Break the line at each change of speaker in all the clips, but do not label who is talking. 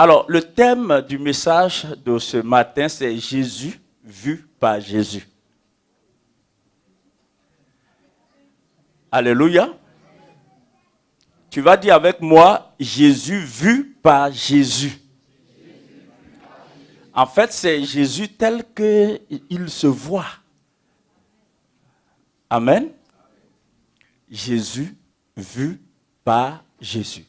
Alors, le thème du message de ce matin, c'est Jésus vu par Jésus. Alléluia. Tu vas dire avec moi, Jésus vu par Jésus. En fait, c'est Jésus tel qu'il se voit. Amen. Jésus vu par Jésus.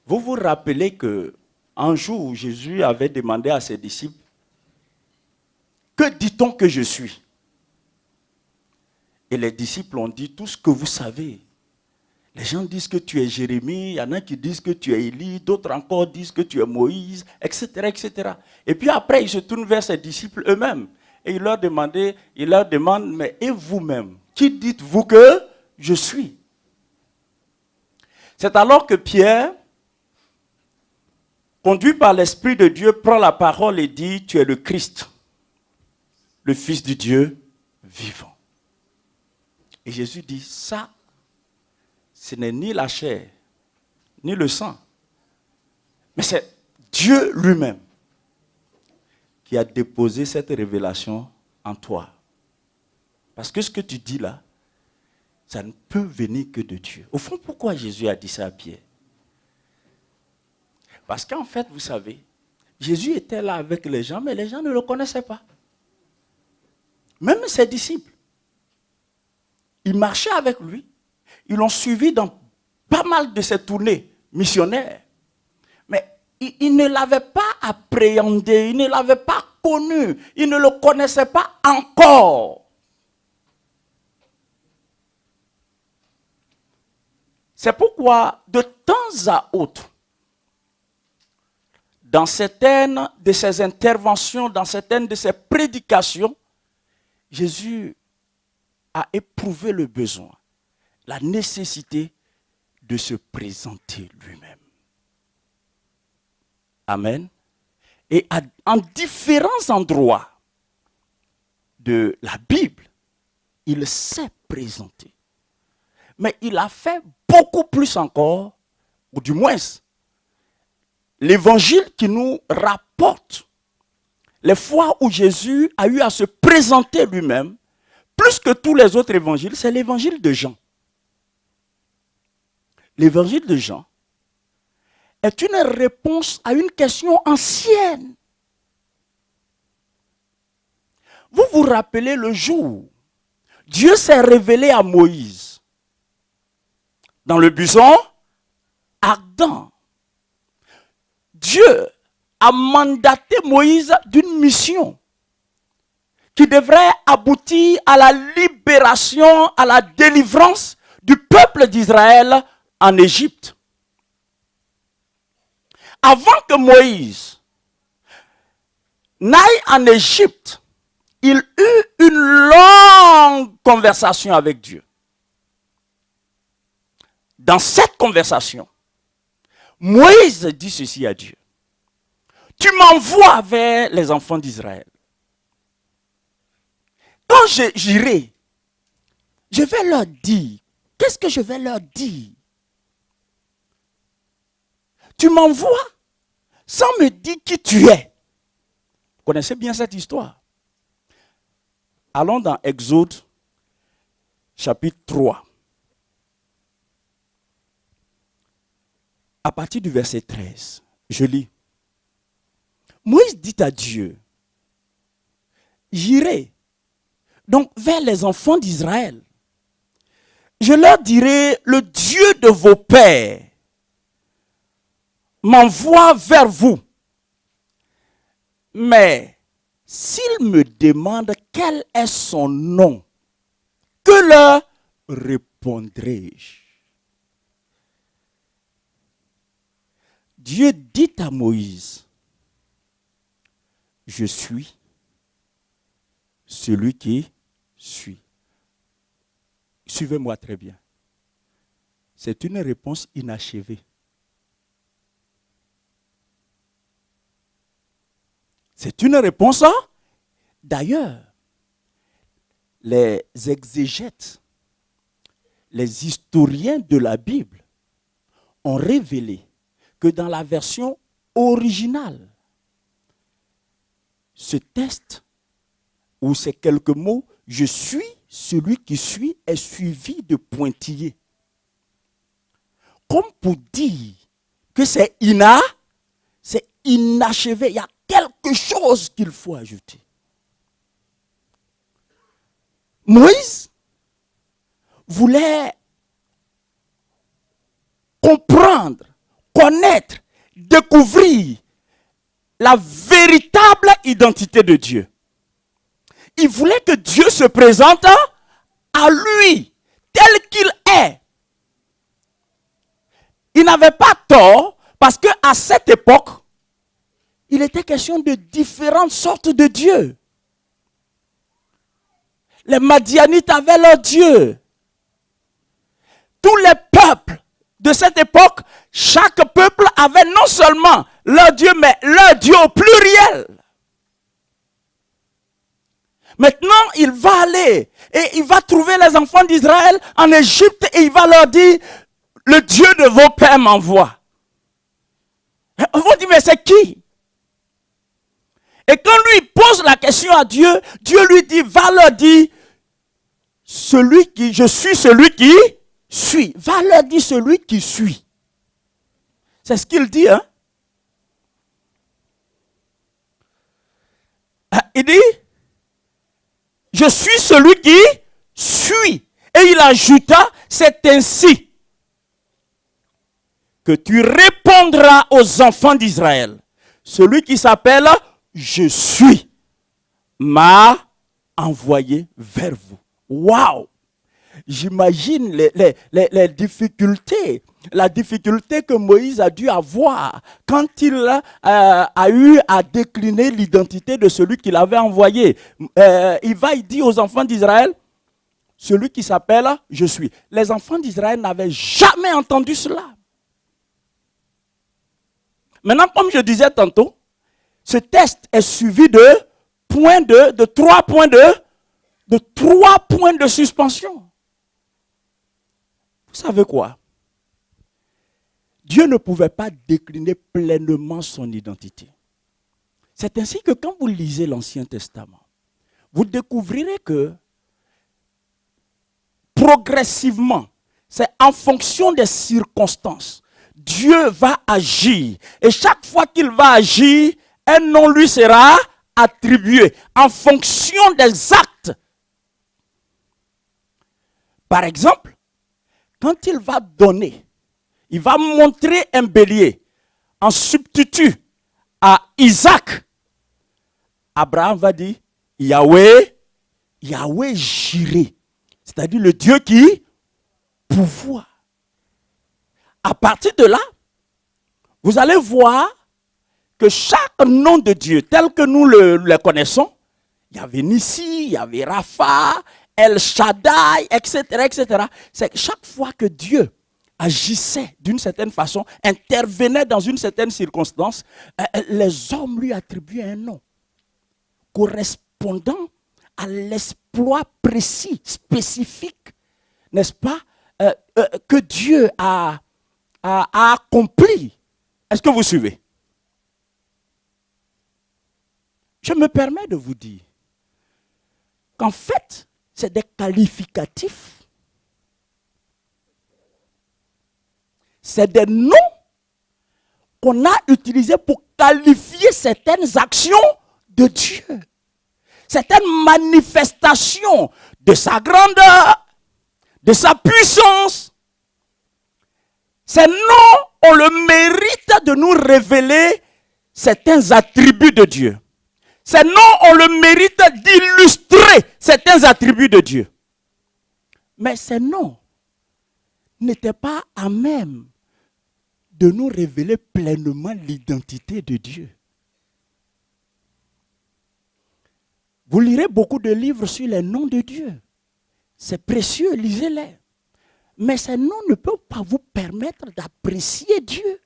Vous vous rappelez qu'un jour, Jésus avait demandé à ses disciples, que dit-on que je suis? Et les disciples ont dit tout ce que vous savez. Les gens disent que tu es Jérémie, il y en a qui disent que tu es Élie, d'autres encore disent que tu es Moïse, etc., etc. Et puis après, il se tourne vers ses disciples eux-mêmes. Et il leur demande, mais et vous-même, qui dites-vous que je suis? C'est alors que Pierre, conduit par l'Esprit de Dieu, prend la parole et dit, tu es le Christ, le Fils du Dieu vivant. Et Jésus dit, ça, ce n'est ni la chair, ni le sang, mais c'est Dieu lui-même qui a déposé cette révélation en toi. Parce que ce que tu dis là, ça ne peut venir que de Dieu. Au fond, pourquoi Jésus a dit ça à Pierre? Parce qu'en fait, vous savez, Jésus était là avec les gens, mais les gens ne le connaissaient pas. Même ses disciples. Ils marchaient avec lui. Ils l'ont suivi dans pas mal de ses tournées missionnaires. Mais ils ne l'avaient pas appréhendé, ils ne l'avaient pas connu, ils ne le connaissaient pas encore. C'est pourquoi, de temps à autre, dans certaines de ses interventions, dans certaines de ses prédications, Jésus a éprouvé le besoin, la nécessité de se présenter lui-même. Amen. Et en différents endroits de la Bible, il s'est présenté. Mais il a fait beaucoup plus encore, ou du moins, l'évangile qui nous rapporte les fois où Jésus a eu à se présenter lui-même, plus que tous les autres évangiles, c'est l'évangile de Jean. L'évangile de Jean est une réponse à une question ancienne. Vous vous rappelez le jour où Dieu s'est révélé à Moïse dans le buisson ardent. Dieu a mandaté Moïse d'une mission qui devrait aboutir à la libération, à la délivrance du peuple d'Israël en Égypte. Avant que Moïse n'aille en Égypte, il eut une longue conversation avec Dieu. Dans cette conversation, Moïse dit ceci à Dieu. Tu m'envoies vers les enfants d'Israël. Quand j'irai, je vais leur dire. Qu'est-ce que je vais leur dire? Tu m'envoies sans me dire qui tu es. Vous connaissez bien cette histoire. Allons dans Exode, chapitre 3. À partir du verset 13, je lis. Moïse dit à Dieu, j'irai donc vers les enfants d'Israël. Je leur dirai, le Dieu de vos pères m'envoie vers vous. Mais s'ils me demandent quel est son nom, que leur répondrai-je? Dieu dit à Moïse, je suis celui qui suis. Suivez-moi très bien. C'est une réponse inachevée. C'est une réponse, hein? D'ailleurs, les exégètes, les historiens de la Bible ont révélé que dans la version original. Ce texte, ou ces quelques mots, je suis celui qui suis, est suivi de pointillés. Comme pour dire que c'est inachevé. Il y a quelque chose qu'il faut ajouter. Moïse voulait comprendre, connaître, découvrir la véritable identité de Dieu. Il voulait que Dieu se présente à lui, tel qu'il est. Il n'avait pas tort, parce qu'à cette époque, il était question de différentes sortes de dieux. Les Madianites avaient leur Dieu. Tous les peuples de cette époque, chaque peuple avait non seulement leur Dieu, mais leur Dieu au pluriel. Maintenant, il va aller et il va trouver les enfants d'Israël en Égypte et il va leur dire, le Dieu de vos pères m'envoie. Vous dites, mais c'est qui? Et quand lui pose la question à Dieu, Dieu lui dit, va leur dire, je suis celui qui suis. Va leur dire celui qui suis. C'est ce qu'il dit, hein? Il dit, je suis celui qui suis. Et il ajouta, c'est ainsi que tu répondras aux enfants d'Israël. Celui qui s'appelle je suis m'a envoyé vers vous. Waouh! J'imagine les difficultés, la difficulté que Moïse a dû avoir quand il a eu à décliner l'identité de celui qu'il avait envoyé. Il dit aux enfants d'Israël, celui qui s'appelle je suis. Les enfants d'Israël n'avaient jamais entendu cela. Maintenant, comme je disais tantôt, ce test est suivi de trois points de suspension. Vous savez quoi? Dieu ne pouvait pas décliner pleinement son identité. C'est ainsi que quand vous lisez l'Ancien Testament, vous découvrirez que progressivement, c'est en fonction des circonstances, Dieu va agir. Et chaque fois qu'il va agir, un nom lui sera attribué en fonction des actes. Par exemple, quand il va donner, il va montrer un bélier en substitut à Isaac. Abraham va dire Yahweh Jireh, c'est-à-dire le Dieu qui pourvoit. À partir de là, vous allez voir que chaque nom de Dieu, tel que nous le connaissons, il y avait Nissi, il y avait Rapha, El Shaddai, etc., etc. C'est que chaque fois que Dieu agissait d'une certaine façon, intervenait dans une certaine circonstance, les hommes lui attribuaient un nom correspondant à l'exploit précis, spécifique, n'est-ce pas, que Dieu a accompli. Est-ce que vous suivez? Je me permets de vous dire qu'en fait, c'est des qualificatifs. C'est des noms qu'on a utilisés pour qualifier certaines actions de Dieu. Certaines manifestations de sa grandeur, de sa puissance. Ces noms ont le mérite de nous révéler certains attributs de Dieu. Ces noms ont le mérite d'illustrer certains attributs de Dieu. Mais ces noms n'étaient pas à même de nous révéler pleinement l'identité de Dieu. Vous lirez beaucoup de livres sur les noms de Dieu. C'est précieux, lisez-les. Mais ces noms ne peuvent pas vous permettre d'apprécier Dieu.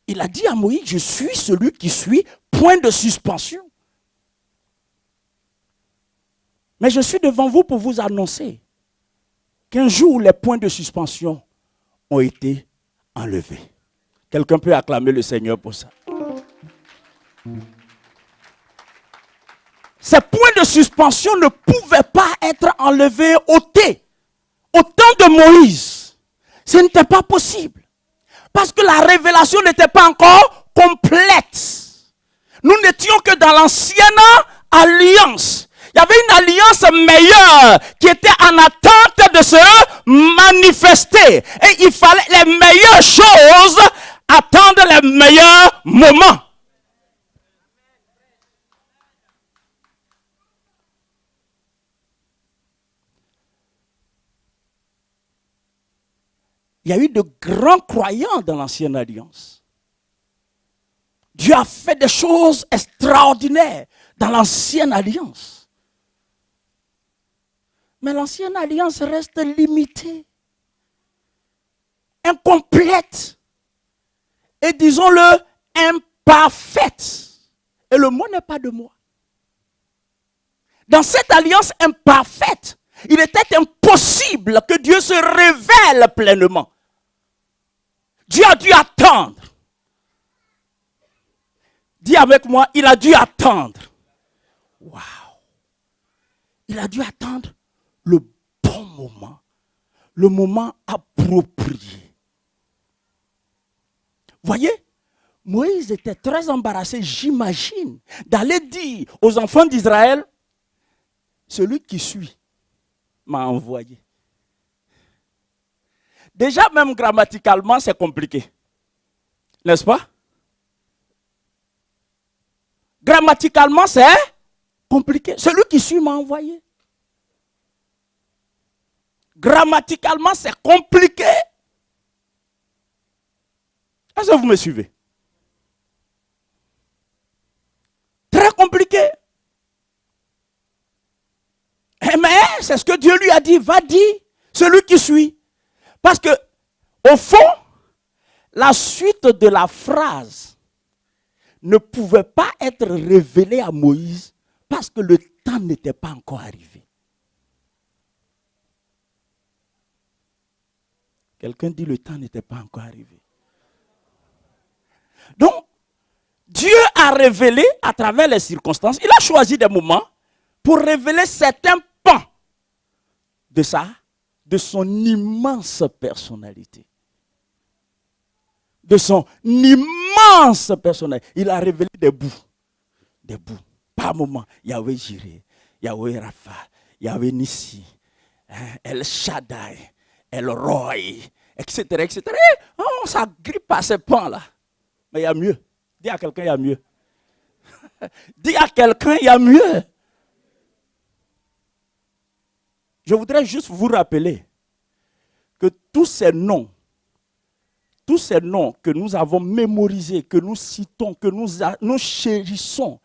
Il a dit à Moïse, je suis celui qui suis, point de suspension. Mais je suis devant vous pour vous annoncer qu'un jour, les points de suspension ont été enlevé. Quelqu'un peut acclamer le Seigneur pour ça. Ces points de suspension ne pouvaient pas être enlevés, ôtés. Au temps de Moïse, ce n'était pas possible. Parce que la révélation n'était pas encore complète. Nous n'étions que dans l'ancienne alliance. Il y avait une alliance meilleure qui était en attente de se manifester. Et il fallait les meilleures choses attendre les meilleurs moments. Il y a eu de grands croyants dans l'ancienne alliance. Dieu a fait des choses extraordinaires dans l'ancienne alliance. Mais l'ancienne alliance reste limitée, incomplète et disons-le, imparfaite. Et le mot n'est pas de moi. Dans cette alliance imparfaite, il était impossible que Dieu se révèle pleinement. Dieu a dû attendre. Dis avec moi, il a dû attendre. Waouh! Il a dû attendre le bon moment, le moment approprié. Voyez, Moïse était très embarrassé, j'imagine, d'aller dire aux enfants d'Israël, celui qui suit m'a envoyé. Déjà, même grammaticalement, c'est compliqué. N'est-ce pas? Grammaticalement, c'est compliqué. Celui qui suit m'a envoyé. Grammaticalement, c'est compliqué. Est-ce que vous me suivez? Très compliqué. Mais c'est ce que Dieu lui a dit. Va dire, celui qui suit. Parce que, au fond, la suite de la phrase ne pouvait pas être révélée à Moïse parce que le temps n'était pas encore arrivé. Quelqu'un dit le temps n'était pas encore arrivé. Donc, Dieu a révélé à travers les circonstances, il a choisi des moments pour révéler certains pans de son immense personnalité. De son immense personnalité. Il a révélé des bouts. Par moment, Yahweh Jireh, Yahweh Rapha, Yahweh Nissi, El Shaddai, El Roy, etc., etc. Et on s'agrippe à ces pans-là. Mais il y a mieux. Dis à quelqu'un, il y a mieux. Dis à quelqu'un, il y a mieux. Je voudrais juste vous rappeler que tous ces noms que nous avons mémorisés, que nous citons, que nous chérissons,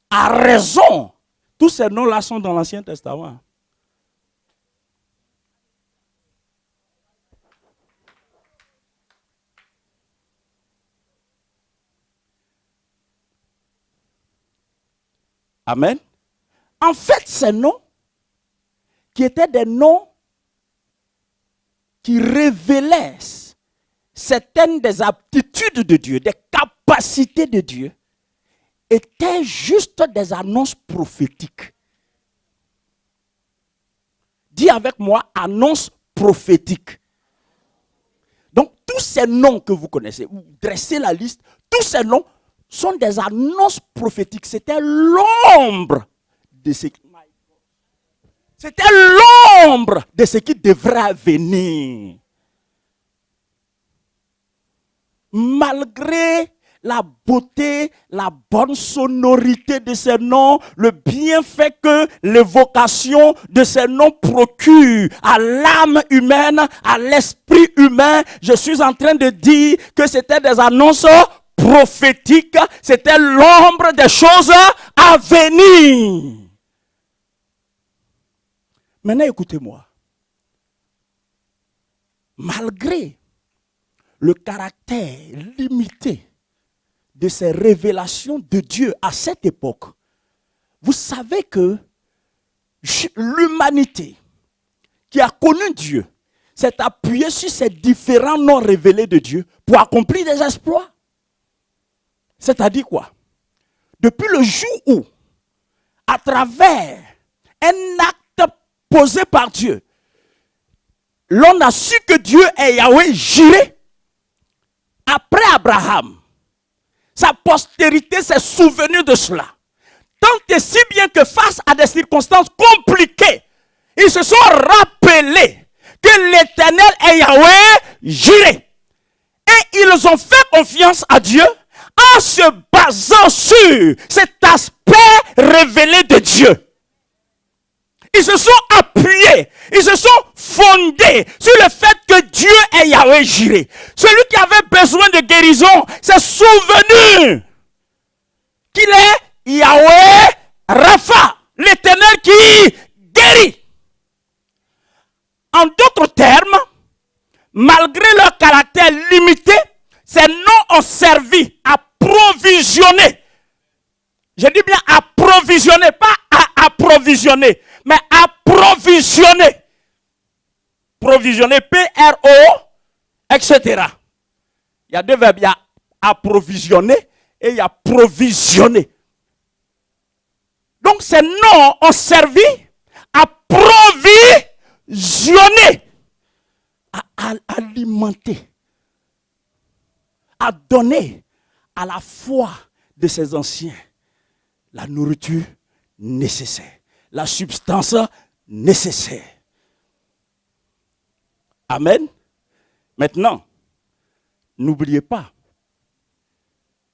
à raison, tous ces noms-là sont dans l'Ancien Testament. Amen. En fait, ces noms, qui étaient des noms qui révélaient certaines des aptitudes de Dieu, des capacités de Dieu, étaient juste des annonces prophétiques. Dis avec moi, annonces prophétiques. Donc, tous ces noms que vous connaissez, vous dressez la liste, tous ces noms sont des annonces prophétiques. C'était l'ombre de ce qui... C'était l'ombre de ce qui devrait venir. Malgré la beauté, la bonne sonorité de ces noms, le bienfait que l'évocation de ces noms procure à l'âme humaine, à l'esprit humain, je suis en train de dire que c'était des annonces prophétiques, c'était l'ombre des choses à venir. Maintenant, écoutez-moi. Malgré le caractère limité de ces révélations de Dieu à cette époque, vous savez que l'humanité qui a connu Dieu, s'est appuyé sur ces différents noms révélés de Dieu pour accomplir des exploits. C'est-à-dire quoi? Depuis le jour où, à travers un acte posé par Dieu, l'on a su que Dieu est Yahweh juré, après Abraham, sa postérité s'est souvenue de cela. Tant et si bien que face à des circonstances compliquées, ils se sont rappelés que l'Éternel est Yahweh juré. Et ils ont fait confiance à Dieu en se basant sur cet aspect révélé de Dieu. Ils se sont appuyés, ils se sont fondés sur le fait que Dieu est Yahweh juré. Celui qui avait besoin de guérison s'est souvenu qu'il est Yahweh Rapha, l'Éternel qui guérit. En d'autres termes, malgré leur caractère limité, ces noms ont servi à provisionner. Je dis bien approvisionner, pas à approvisionner, mais approvisionner. Provisionner, P-R-O, etc. Il y a deux verbes, il y a approvisionner et il y a provisionner. Donc ces noms ont servi à provisionner, à alimenter, à donner à la foi de ces anciens la nourriture nécessaire, la substance nécessaire. Amen. Maintenant, n'oubliez pas,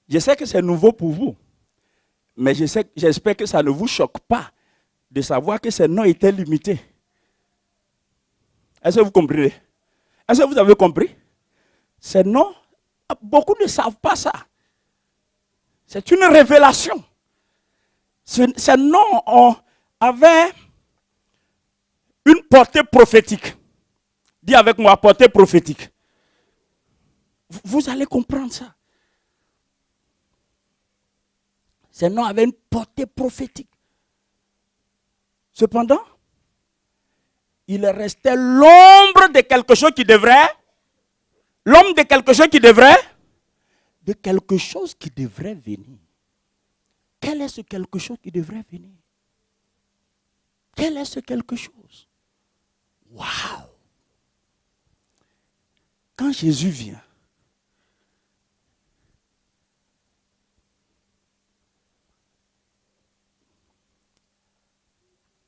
je sais que c'est nouveau pour vous, mais j'espère que ça ne vous choque pas de savoir que ces noms étaient limités. Est-ce que vous comprenez? Est-ce que vous avez compris? Ces noms, beaucoup ne savent pas ça. C'est une révélation. Ces noms avaient une portée prophétique. Dis avec moi, portée prophétique. Vous allez comprendre ça. Ces noms avaient une portée prophétique. Cependant, il restait l'ombre de quelque chose qui devrait, l'ombre de quelque chose qui devrait, de quelque chose qui devrait venir. Quel est ce quelque chose qui devrait venir? Quel est ce quelque chose? Waouh! Quand Jésus vient,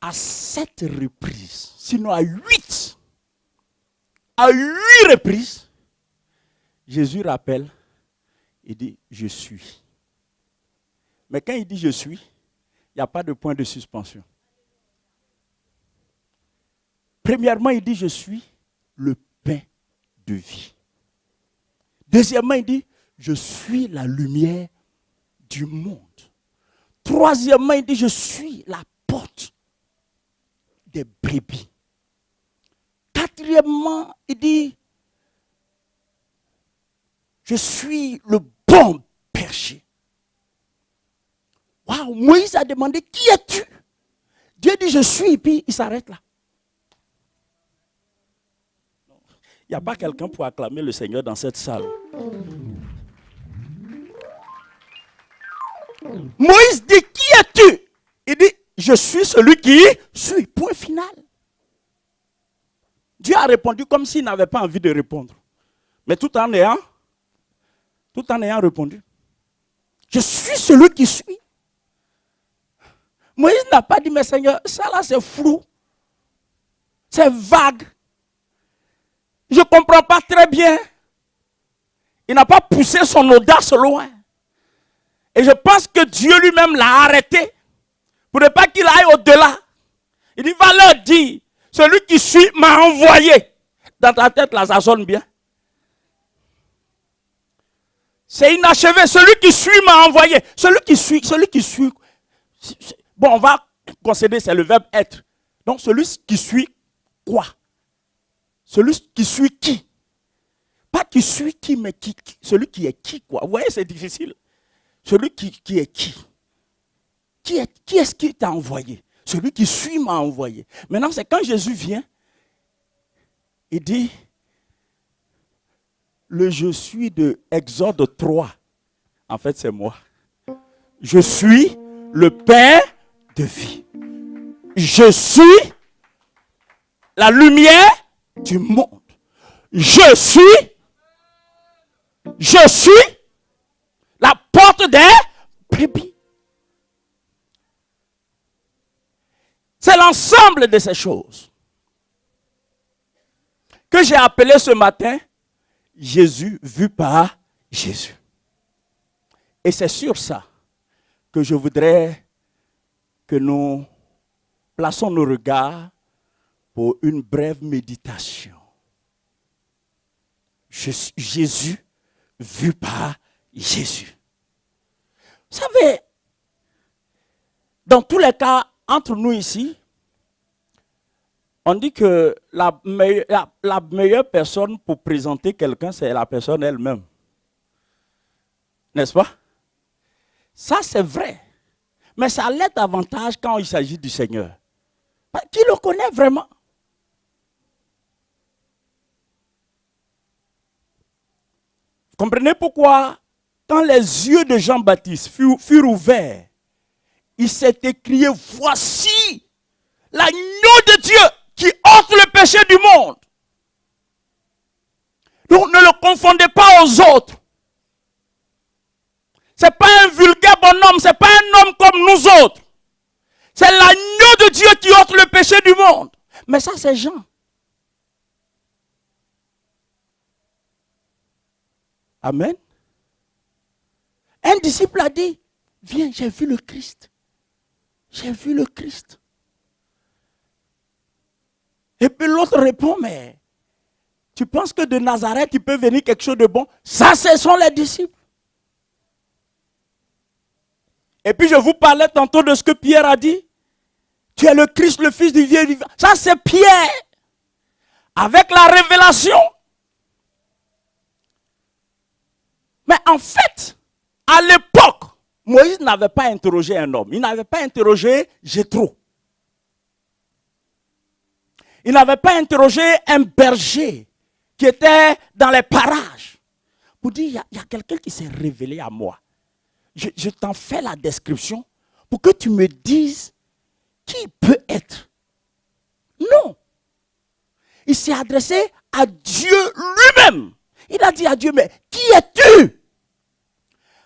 à 7 reprises, sinon à 8 reprises, Jésus rappelle, il dit, je suis. Mais quand il dit je suis, il n'y a pas de point de suspension. Premièrement, il dit je suis le pain de vie. Deuxièmement, il dit je suis la lumière du monde. Troisièmement, il dit je suis la porte des brebis. Quatrièmement, il dit je suis le bon berger. Waouh, Moïse a demandé qui es-tu? Dieu dit je suis, et puis il s'arrête là. Il n'y a pas quelqu'un pour acclamer le Seigneur dans cette salle. Moïse dit qui es-tu? Il dit je suis celui qui suis. Point final. Dieu a répondu comme s'il n'avait pas envie de répondre. Mais tout en ayant répondu. Je suis celui qui suis. Moïse n'a pas dit mais Seigneur, ça là c'est flou. C'est vague. Je ne comprends pas très bien. Il n'a pas poussé son audace loin. Et je pense que Dieu lui-même l'a arrêté. Pour ne pas qu'il aille au-delà. Il dit, va leur dire, celui qui suit m'a envoyé. Dans ta tête, là, ça sonne bien. C'est inachevé. Celui qui suit m'a envoyé. Celui qui suit. Bon, on va concéder, c'est le verbe être. Donc, celui qui suit quoi? Celui qui suit qui? Pas qui suit qui, mais celui qui est qui, quoi. Vous voyez, c'est difficile. Celui qui est qui? Qui est-ce qui t'a envoyé? Celui qui suit m'a envoyé. Maintenant, c'est quand Jésus vient, Il dit, le je suis de Exode 3. En fait, c'est moi. Je suis le pain de vie. Je suis la lumière du monde. Je suis la porte des brebis. C'est l'ensemble de ces choses que j'ai appelé ce matin Jésus vu par Jésus. Et c'est sur ça que je voudrais que nous plaçons nos regards pour une brève méditation. Jésus vu par Jésus. Vous savez, dans tous les cas, entre nous ici, on dit que la meilleure personne pour présenter quelqu'un, c'est la personne elle-même. N'est-ce pas? Ça, c'est vrai. Mais ça l'est davantage quand il s'agit du Seigneur. Qui le connaît vraiment? Vous comprenez pourquoi, quand les yeux de Jean-Baptiste furent ouverts, il s'est écrié, voici l'agneau de Dieu qui ôte le péché du monde. Donc ne le confondez pas aux autres. Ce n'est pas un vulgaire bonhomme, ce n'est pas un homme comme nous autres. C'est l'agneau de Dieu qui ôte le péché du monde. Mais ça, c'est Jean. Amen. Un disciple a dit, viens, j'ai vu le Christ. J'ai vu le Christ. Et puis l'autre répond, mais tu penses que de Nazareth, il peut venir quelque chose de bon? Ça, ce sont les disciples. Et puis je vous parlais tantôt de ce que Pierre a dit. Tu es le Christ, le Fils du Dieu vivant. Ça, c'est Pierre. Avec la révélation. Mais en fait, à l'époque, Moïse n'avait pas interrogé un homme. Il n'avait pas interrogé Jéthro. Il n'avait pas interrogé un berger qui était dans les parages. Pour dire, il y a quelqu'un qui s'est révélé à moi. Je t'en fais la description pour que tu me dises qui il peut être. Non. Il s'est adressé à Dieu lui-même. Il a dit à Dieu, mais qui es-tu?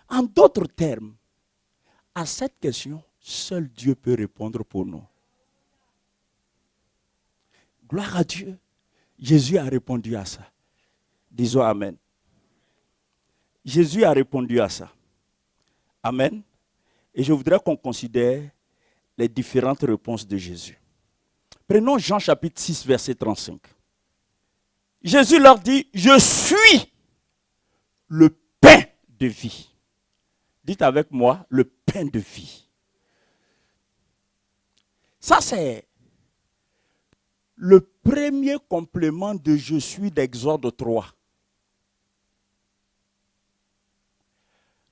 En d'autres termes, à cette question, seul Dieu peut répondre pour nous. Gloire à Dieu. Jésus a répondu à ça. Disons Amen. Jésus a répondu à ça. Amen. Et je voudrais qu'on considère les différentes réponses de Jésus. Prenons Jean chapitre 6, verset 35. Jésus leur dit, je suis le pain de vie. Dites avec moi, le pain de vie. Ça, c'est le premier complément de je suis d'Exode 3.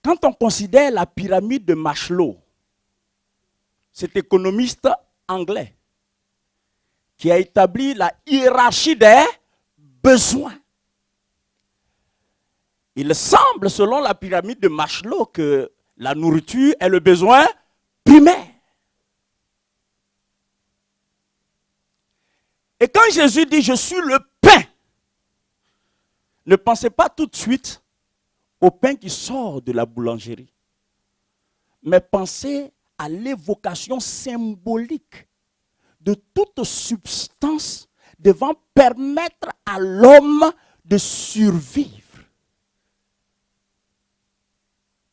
Quand on considère la pyramide de Maslow, cet économiste anglais qui a établi la hiérarchie des besoins, il semble, selon la pyramide de Maslow, que la nourriture est le besoin primaire. Et quand Jésus dit « je suis le pain », ne pensez pas tout de suite au pain qui sort de la boulangerie, mais pensez à l'évocation symbolique de toute substance devant permettre à l'homme de survivre.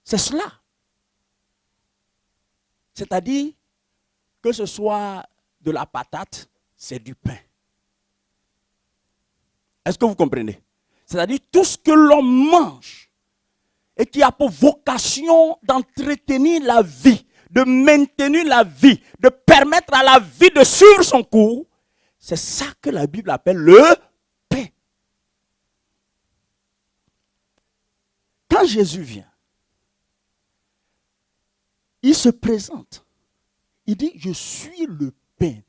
C'est cela. C'est-à-dire que ce soit de la patate, c'est du pain. Est-ce que vous comprenez? C'est-à-dire tout ce que l'on mange et qui a pour vocation d'entretenir la vie, de maintenir la vie, de permettre à la vie de suivre son cours, c'est ça que la Bible appelle le pain. Quand Jésus vient, il se présente. Il dit, je suis le pain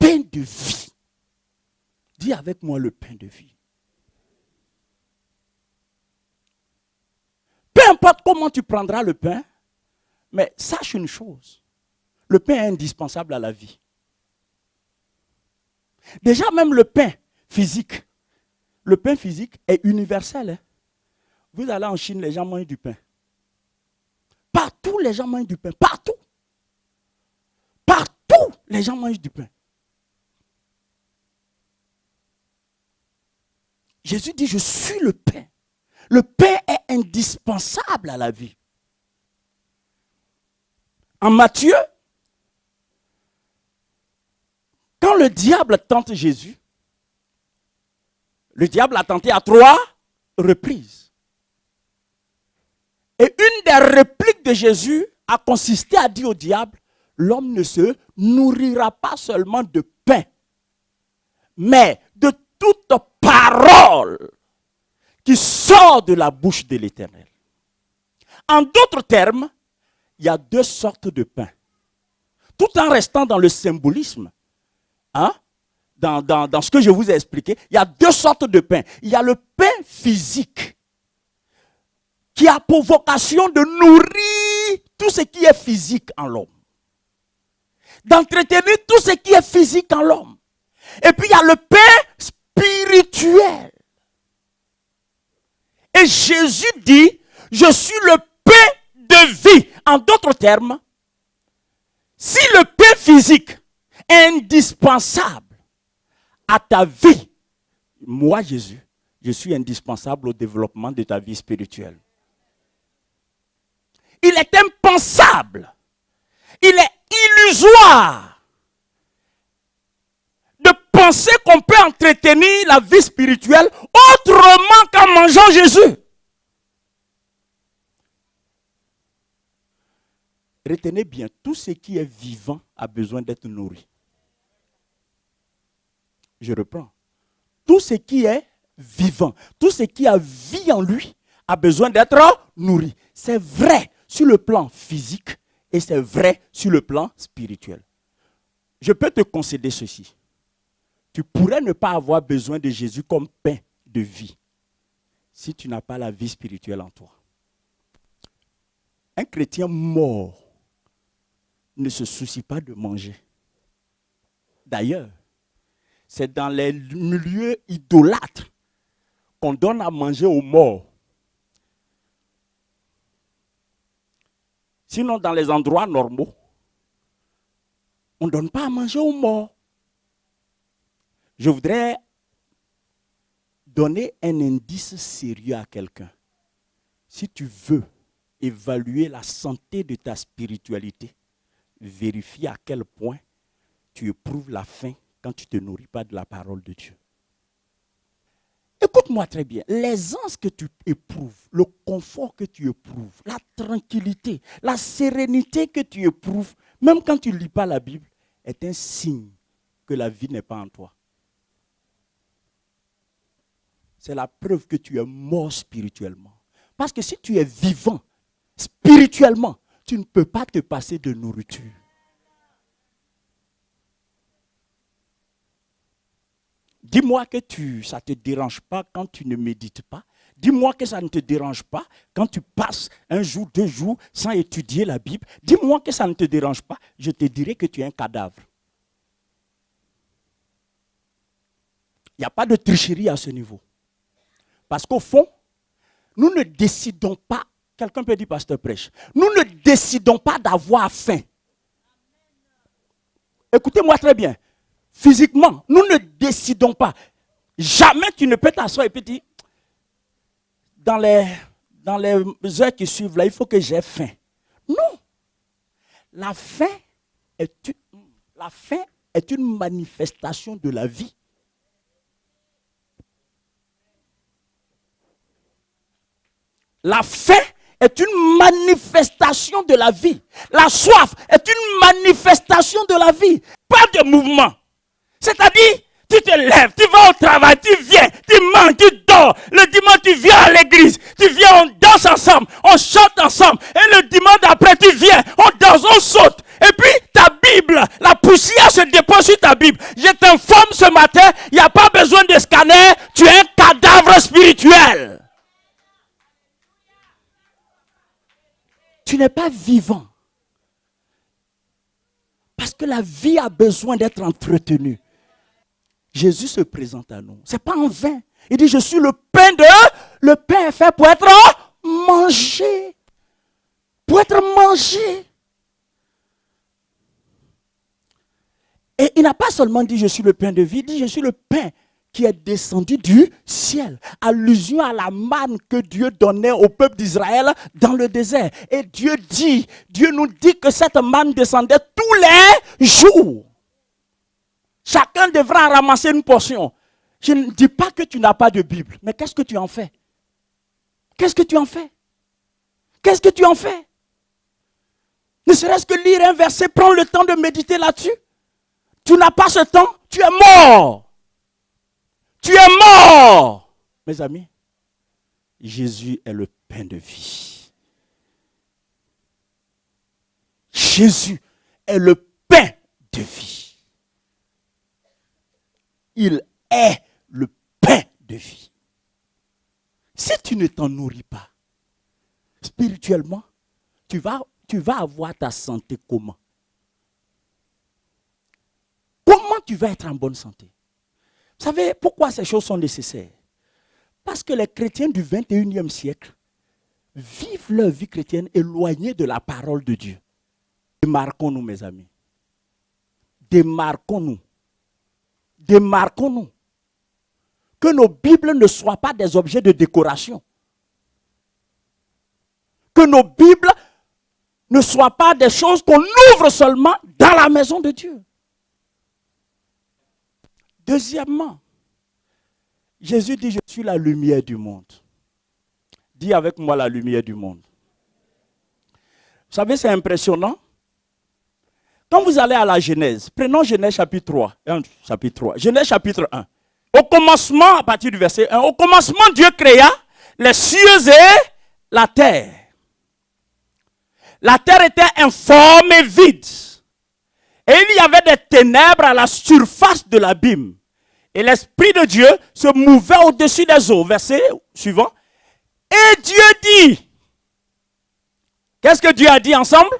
de vie. Dis avec moi le pain de vie. Peu importe comment tu prendras le pain, mais sache une chose. Le pain est indispensable à la vie. Déjà même le pain physique. Le pain physique est universel. Hein? Vous allez en Chine, les gens mangent du pain. Partout, les gens mangent du pain. Partout. Partout, les gens mangent du pain. Jésus dit, je suis le pain. Le pain est indispensable à la vie. En Matthieu, quand le diable tente Jésus, le diable a tenté à 3 reprises. Et une des répliques de Jésus a consisté à dire au diable, l'homme ne se nourrira pas seulement de pain, mais de toute parole qui sort de la bouche de l'Éternel. En d'autres termes, il y a 2 sortes de pain. Tout en restant dans le symbolisme, hein, dans ce que je vous ai expliqué, il y a 2 sortes de pain. Il y a le pain physique qui a pour vocation de nourrir tout ce qui est physique en l'homme. D'entretenir tout ce qui est physique en l'homme. Et puis il y a le pain spirituel. Et Jésus dit, je suis le pain de vie. En d'autres termes, si le pain physique est indispensable à ta vie, moi Jésus, je suis indispensable au développement de ta vie spirituelle. Il est impensable, il est illusoire de penser qu'on peut entretenir la vie spirituelle autrement qu'en mangeant Jésus. Retenez bien, tout ce qui est vivant a besoin d'être nourri. Je reprends. Tout ce qui est vivant, tout ce qui a vie en lui a besoin d'être nourri. C'est vrai sur le plan physique et c'est vrai sur le plan spirituel. Je peux te concéder ceci. Tu pourrais ne pas avoir besoin de Jésus comme pain de vie si tu n'as pas la vie spirituelle en toi. Un chrétien mort ne se soucie pas de manger. D'ailleurs, c'est dans les milieux idolâtres qu'on donne à manger aux morts. Sinon, dans les endroits normaux, on ne donne pas à manger aux morts. Je voudrais donner un indice sérieux à quelqu'un. Si tu veux évaluer la santé de ta spiritualité, vérifie à quel point tu éprouves la faim quand tu ne te nourris pas de la parole de Dieu. Écoute-moi très bien, l'aisance que tu éprouves, le confort que tu éprouves, la tranquillité, la sérénité que tu éprouves, même quand tu ne lis pas la Bible, est un signe que la vie n'est pas en toi. C'est la preuve que tu es mort spirituellement. Parce que si tu es vivant spirituellement, tu ne peux pas te passer de nourriture. Dis-moi que ça ne te dérange pas quand tu ne médites pas. Dis-moi que ça ne te dérange pas quand tu passes 1 jour, 2 jours sans étudier la Bible. Dis-moi que ça ne te dérange pas. Je te dirai que tu es un cadavre. Il n'y a pas de tricherie à ce niveau. Parce qu'au fond, nous ne décidons pas, quelqu'un peut dire pasteur prêche, nous ne décidons pas d'avoir faim. Écoutez-moi très bien. Physiquement, nous ne décidons pas. Jamais tu ne peux t'asseoir et puis dire, dans les heures qui suivent, là, il faut que j'ai faim. Non. La faim est une manifestation de la vie. La faim est une manifestation de la vie. La soif est une manifestation de la vie. Pas de mouvement. C'est-à-dire, tu te lèves, tu vas au travail, tu viens, tu manges, tu dors. Le dimanche, tu viens à l'église. Tu viens, on danse ensemble, on chante ensemble. Et le dimanche d'après, tu viens, on danse, on saute. Et puis, tu habilles Bible. La poussière se dépose sur ta Bible. Je t'informe ce matin, il n'y a pas besoin de scanner. Tu es un cadavre spirituel. Tu n'es pas vivant. Parce que la vie a besoin d'être entretenue. Jésus se présente à nous. Ce n'est pas en vain. Il dit, je suis le pain de... Le pain est fait pour être mangé. Pour être mangé. Et il n'a pas seulement dit, je suis le pain de vie. Il dit, je suis le pain qui est descendu du ciel. Allusion à la manne que Dieu donnait au peuple d'Israël dans le désert. Et Dieu nous dit que cette manne descendait tous les jours. Chacun devra ramasser une portion. Je ne dis pas que tu n'as pas de Bible, mais qu'est-ce que tu en fais? Qu'est-ce que tu en fais? Qu'est-ce que tu en fais? Ne serait-ce que lire un verset, prends le temps de méditer là-dessus. Tu n'as pas ce temps, tu es mort. Tu es mort. Mes amis, Jésus est le pain de vie. Jésus est le pain de vie. Il est le pain de vie. Si tu ne t'en nourris pas, spirituellement, tu vas avoir ta santé comment? Comment tu vas être en bonne santé? Vous savez pourquoi ces choses sont nécessaires? Parce que les chrétiens du 21e siècle vivent leur vie chrétienne éloignée de la parole de Dieu. Démarquons-nous, mes amis. Démarquons-nous. Démarquons-nous. Que nos Bibles ne soient pas des objets de décoration. Que nos Bibles ne soient pas des choses qu'on ouvre seulement dans la maison de Dieu. Deuxièmement, Jésus dit, je suis la lumière du monde. Dis avec moi la lumière du monde. Vous savez, c'est impressionnant. Quand vous allez à la Genèse, prenons Genèse chapitre 3. Genèse chapitre 1. Au commencement, à partir du verset 1, au commencement, Dieu créa les cieux et la terre. La terre était informe et vide. Et il y avait des ténèbres à la surface de l'abîme. Et l'Esprit de Dieu se mouvait au-dessus des eaux. Verset suivant. Et Dieu dit. Qu'est-ce que Dieu a dit ensemble?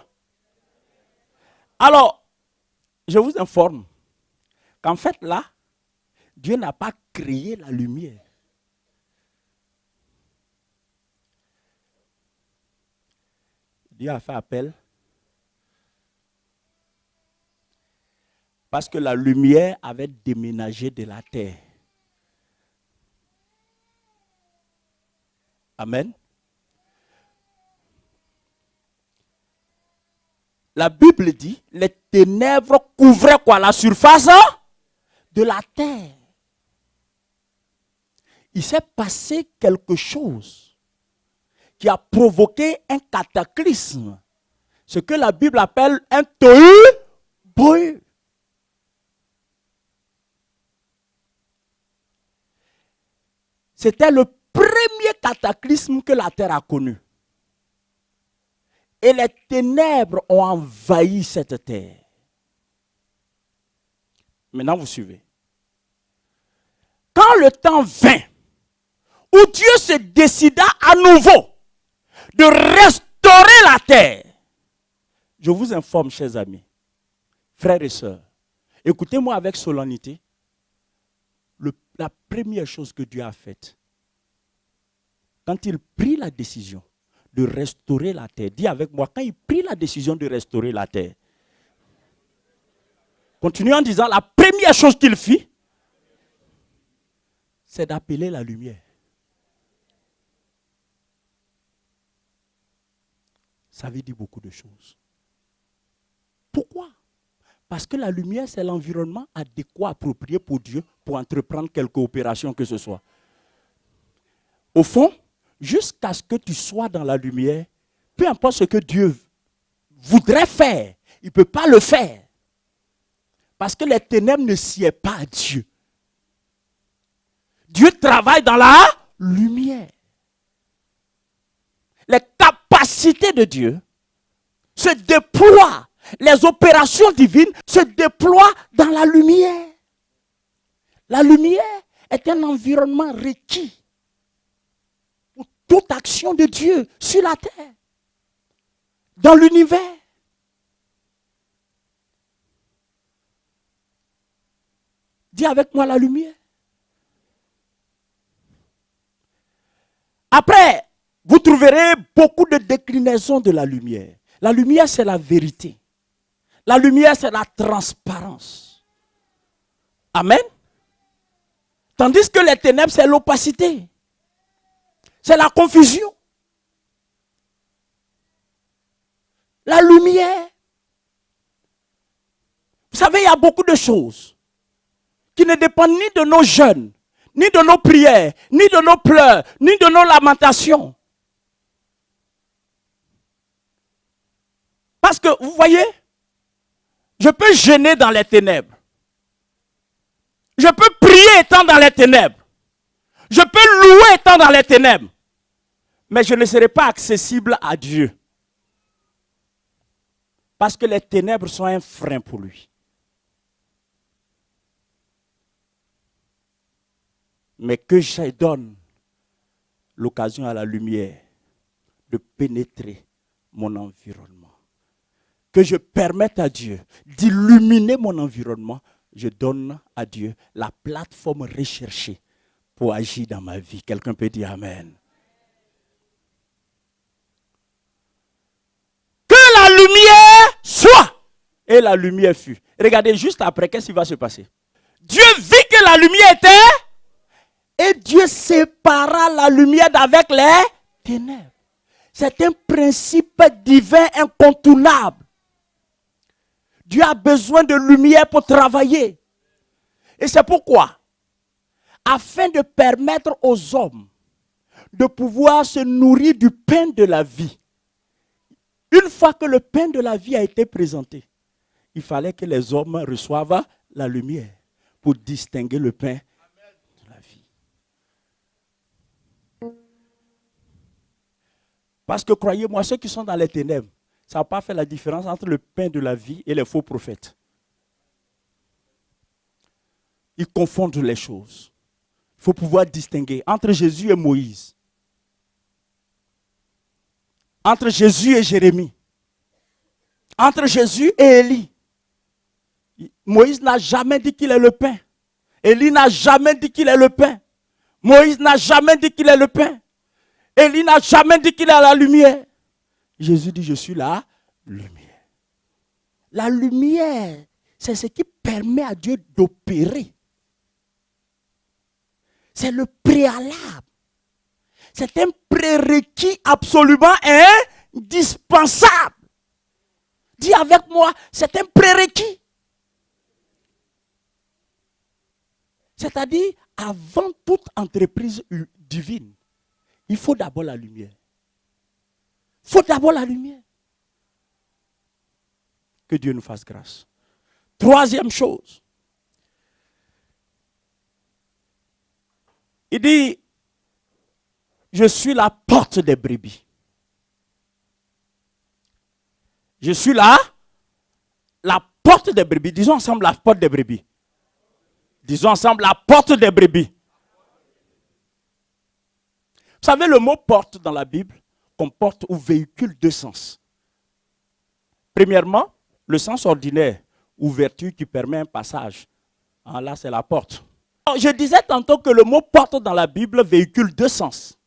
Alors, je vous informe qu'en fait là, Dieu n'a pas créé la lumière. Dieu a fait appel parce que la lumière avait déménagé de la terre. Amen. La Bible dit, les ténèbres couvraient quoi? La surface de la terre. Il s'est passé quelque chose qui a provoqué un cataclysme. Ce que la Bible appelle un tohu-bohu. C'était le premier cataclysme que la terre a connu. Et les ténèbres ont envahi cette terre. Maintenant, vous suivez. Quand le temps vint, où Dieu se décida à nouveau de restaurer la terre, je vous informe, chers amis, frères et sœurs, écoutez-moi avec solennité. La première chose que Dieu a faite, quand il prit la décision de restaurer la terre, dis avec moi, quand il prit la décision de restaurer la terre, continue en disant, la première chose qu'il fit, c'est d'appeler la lumière. Ça veut dire beaucoup de choses. Pourquoi? Parce que la lumière, c'est l'environnement adéquat, approprié pour Dieu, pour entreprendre quelque opération que ce soit. Au fond, jusqu'à ce que tu sois dans la lumière, peu importe ce que Dieu voudrait faire, il ne peut pas le faire. Parce que les ténèbres ne sied pas à Dieu. Dieu travaille dans la lumière. Les capacités de Dieu se déploient les opérations divines se déploient dans la lumière. La lumière est un environnement requis pour toute action de Dieu sur la terre, dans l'univers. Dis avec moi la lumière. Après, vous trouverez beaucoup de déclinaisons de la lumière. La lumière, c'est la vérité. La lumière, c'est la transparence. Amen. Tandis que les ténèbres, c'est l'opacité. C'est la confusion. La lumière. Vous savez, il y a beaucoup de choses qui ne dépendent ni de nos jeûnes, ni de nos prières, ni de nos pleurs, ni de nos lamentations. Parce que, vous voyez, je peux jeûner dans les ténèbres. Je peux prier étant dans les ténèbres. Je peux louer étant dans les ténèbres. Mais je ne serai pas accessible à Dieu. Parce que les ténèbres sont un frein pour lui. Mais que je donne l'occasion à la lumière de pénétrer mon environnement. Que je permette à Dieu d'illuminer mon environnement. Je donne à Dieu la plateforme recherchée pour agir dans ma vie. Quelqu'un peut dire Amen. Que la lumière soit. Et la lumière fut. Regardez juste après, qu'est-ce qui va se passer? Dieu vit que la lumière était. Et Dieu sépara la lumière d'avec les ténèbres. C'est un principe divin incontournable. Dieu a besoin de lumière pour travailler. Et c'est pourquoi, afin de permettre aux hommes de pouvoir se nourrir du pain de la vie, une fois que le pain de la vie a été présenté, il fallait que les hommes reçoivent la lumière pour distinguer le pain de la vie. Parce que croyez-moi, ceux qui sont dans les ténèbres, ça n'a pas fait la différence entre le pain de la vie et les faux prophètes. Ils confondent les choses. Il faut pouvoir distinguer entre Jésus et Moïse. Entre Jésus et Jérémie. Entre Jésus et Élie. Moïse n'a jamais dit qu'il est le pain. Élie n'a jamais dit qu'il est le pain. Moïse n'a jamais dit qu'il est le pain. Élie n'a jamais dit qu'il est la lumière. Jésus dit, je suis la lumière. La lumière, c'est ce qui permet à Dieu d'opérer. C'est le préalable. C'est un prérequis absolument indispensable. Dis avec moi, c'est un prérequis. C'est-à-dire, avant toute entreprise divine, il faut d'abord la lumière. Il faut d'abord la lumière. Que Dieu nous fasse grâce. Troisième chose. Il dit, je suis la porte des brebis. Je suis là, la porte des brebis. Disons ensemble la porte des brebis. Disons ensemble la porte des brebis. Vous savez, le mot porte dans la Bible comporte ou véhicule deux sens. Premièrement, le sens ordinaire, ouverture qui permet un passage. Ah, là, c'est la porte. Je disais tantôt que le mot porte dans la Bible véhicule deux sens.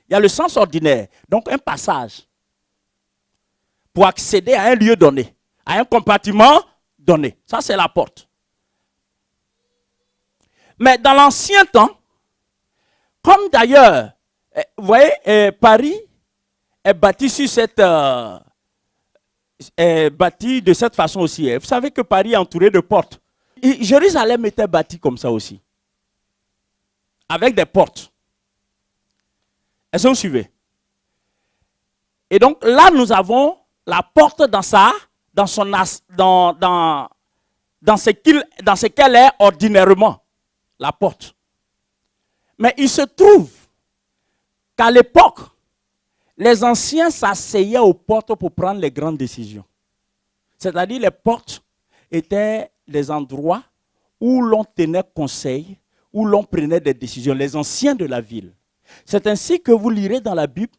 Il y a le sens ordinaire, donc un passage pour accéder à un lieu donné, à un compartiment donné. Ça, c'est la porte. Mais dans l'ancien temps, comme d'ailleurs, vous voyez, Paris est bâti sur cette... est bâti de cette façon aussi. Vous savez que Paris est entouré de portes. Et Jérusalem était bâti comme ça aussi. Avec des portes. Est-ce que vous suivez? Et donc là, nous avons la porte dans ce qu'elle est ordinairement. La porte. Mais il se trouve qu'à l'époque, les anciens s'asseyaient aux portes pour prendre les grandes décisions. C'est-à-dire les portes étaient des endroits où l'on tenait conseil, où l'on prenait des décisions, les anciens de la ville. C'est ainsi que vous lirez dans la Bible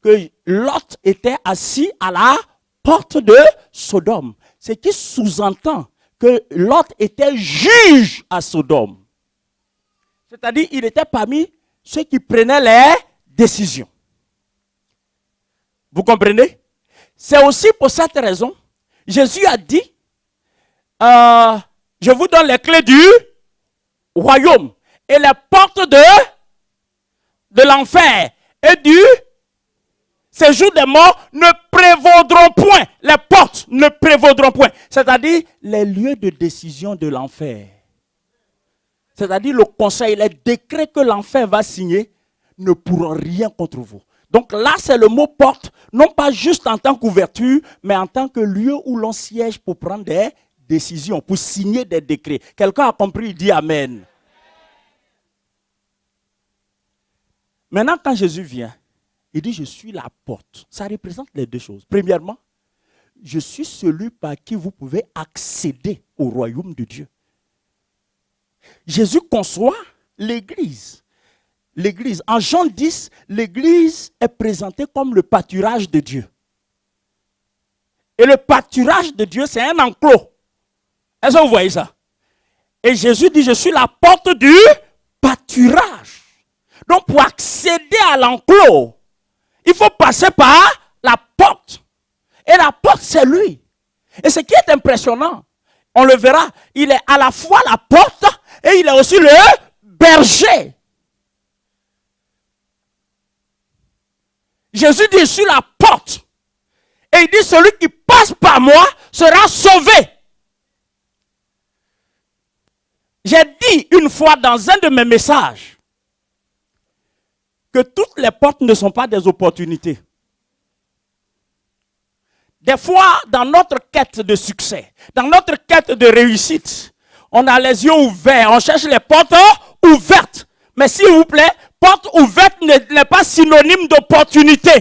que Lot était assis à la porte de Sodome. Ce qui sous-entend que Lot était juge à Sodome. C'est-à-dire il était parmi ceux qui prenaient les décisions. Vous comprenez? C'est aussi pour cette raison, Jésus a dit, je vous donne les clés du royaume et les portes de l'enfer et du séjour des morts ne prévaudront point. Les portes ne prévaudront point. C'est-à-dire les lieux de décision de l'enfer. C'est-à-dire le conseil, les décrets que l'enfer va signer ne pourront rien contre vous. Donc là, c'est le mot porte, non pas juste en tant qu'ouverture, mais en tant que lieu où l'on siège pour prendre des décisions, pour signer des décrets. Quelqu'un a compris, il dit Amen. Maintenant, quand Jésus vient, il dit, je suis la porte. Ça représente les deux choses. Premièrement, je suis celui par qui vous pouvez accéder au royaume de Dieu. Jésus conçoit l'Église. L'Église, en Jean 10, l'Église est présentée comme le pâturage de Dieu. Et le pâturage de Dieu, c'est un enclos. Est-ce que vous voyez ça? Et Jésus dit, je suis la porte du pâturage. Donc, pour accéder à l'enclos, il faut passer par la porte. Et la porte, c'est lui. Et ce qui est impressionnant, on le verra, il est à la fois la porte et il est aussi le berger. Jésus dit, je suis la porte. Et il dit, celui qui passe par moi sera sauvé. J'ai dit une fois dans un de mes messages que toutes les portes ne sont pas des opportunités. Des fois, dans notre quête de succès, dans notre quête de réussite, on a les yeux ouverts, on cherche les portes ouvertes. Mais s'il vous plaît, porte ouverte n'est pas synonyme d'opportunité.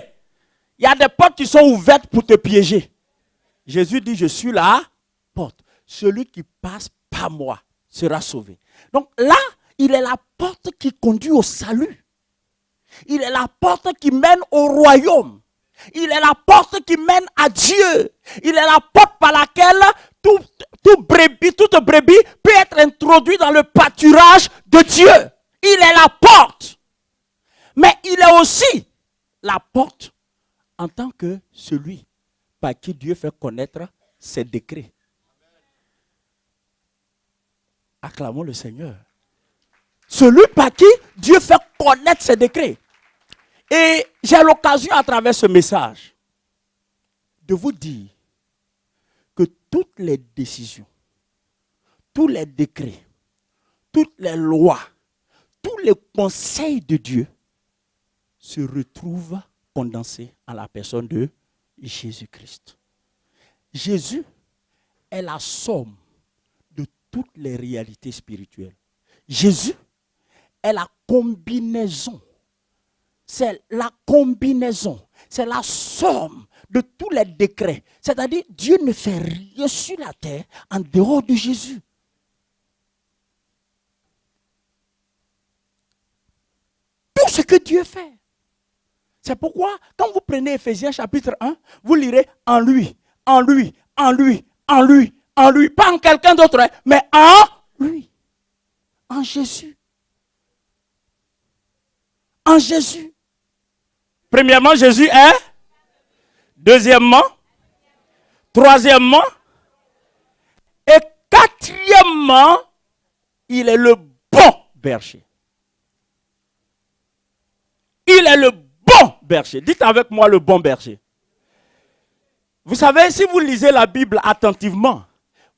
Il y a des portes qui sont ouvertes pour te piéger. Jésus dit, je suis la porte. Celui qui passe par moi sera sauvé. Donc là, il est la porte qui conduit au salut. Il est la porte qui mène au royaume. Il est la porte qui mène à Dieu. Il est la porte par laquelle toute brebis peut être introduite dans le pâturage de Dieu. Il est la porte. Mais il est aussi la porte en tant que celui par qui Dieu fait connaître ses décrets. Acclamons le Seigneur. Celui par qui Dieu fait connaître ses décrets. Et j'ai l'occasion à travers ce message de vous dire que toutes les décisions, tous les décrets, toutes les lois, tous les conseils de Dieu se retrouvent condensés en la personne de Jésus-Christ. Jésus est la somme de toutes les réalités spirituelles. Jésus est la combinaison. C'est la combinaison, c'est la somme de tous les décrets. C'est-à-dire, Dieu ne fait rien sur la terre en dehors de Jésus. Tout ce que Dieu fait. C'est pourquoi, quand vous prenez Éphésiens chapitre 1, vous lirez en lui, en lui, en lui, en lui, en lui. Pas en quelqu'un d'autre, mais en lui. En Jésus. En Jésus. Premièrement, Jésus est. Deuxièmement. Troisièmement. Et quatrièmement, il est le bon berger. Il est le bon berger. Dites avec moi le bon berger. Vous savez, si vous lisez la Bible attentivement,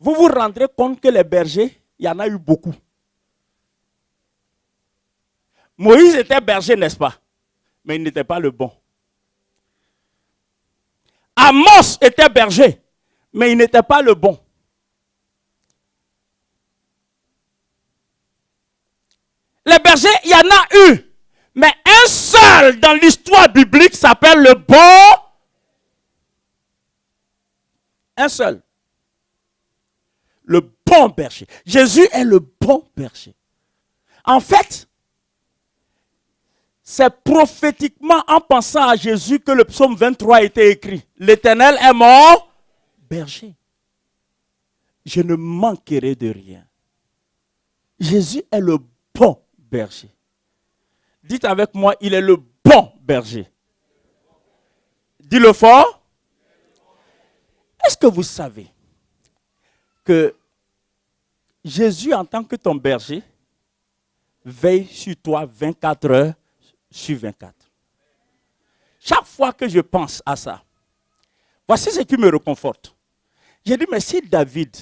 vous vous rendrez compte que les bergers, il y en a eu beaucoup. Moïse était berger, n'est-ce pas? Mais il n'était pas le bon. Amos était berger, mais il n'était pas le bon. Les bergers, il y en a eu. Mais un seul dans l'histoire biblique s'appelle le bon. Un seul. le bon berger. Jésus est le bon berger. En fait, c'est prophétiquement en pensant à Jésus que le psaume 23 a été écrit. L'Éternel est mon berger. Je ne manquerai de rien. Jésus est le bon berger. Dites avec moi, il est le bon berger. Dis-le fort. Est-ce que vous savez que Jésus, en tant que ton berger, veille sur toi 24 heures sur 24. Chaque fois que je pense à ça, voici ce qui me réconforte. J'ai dit, mais si David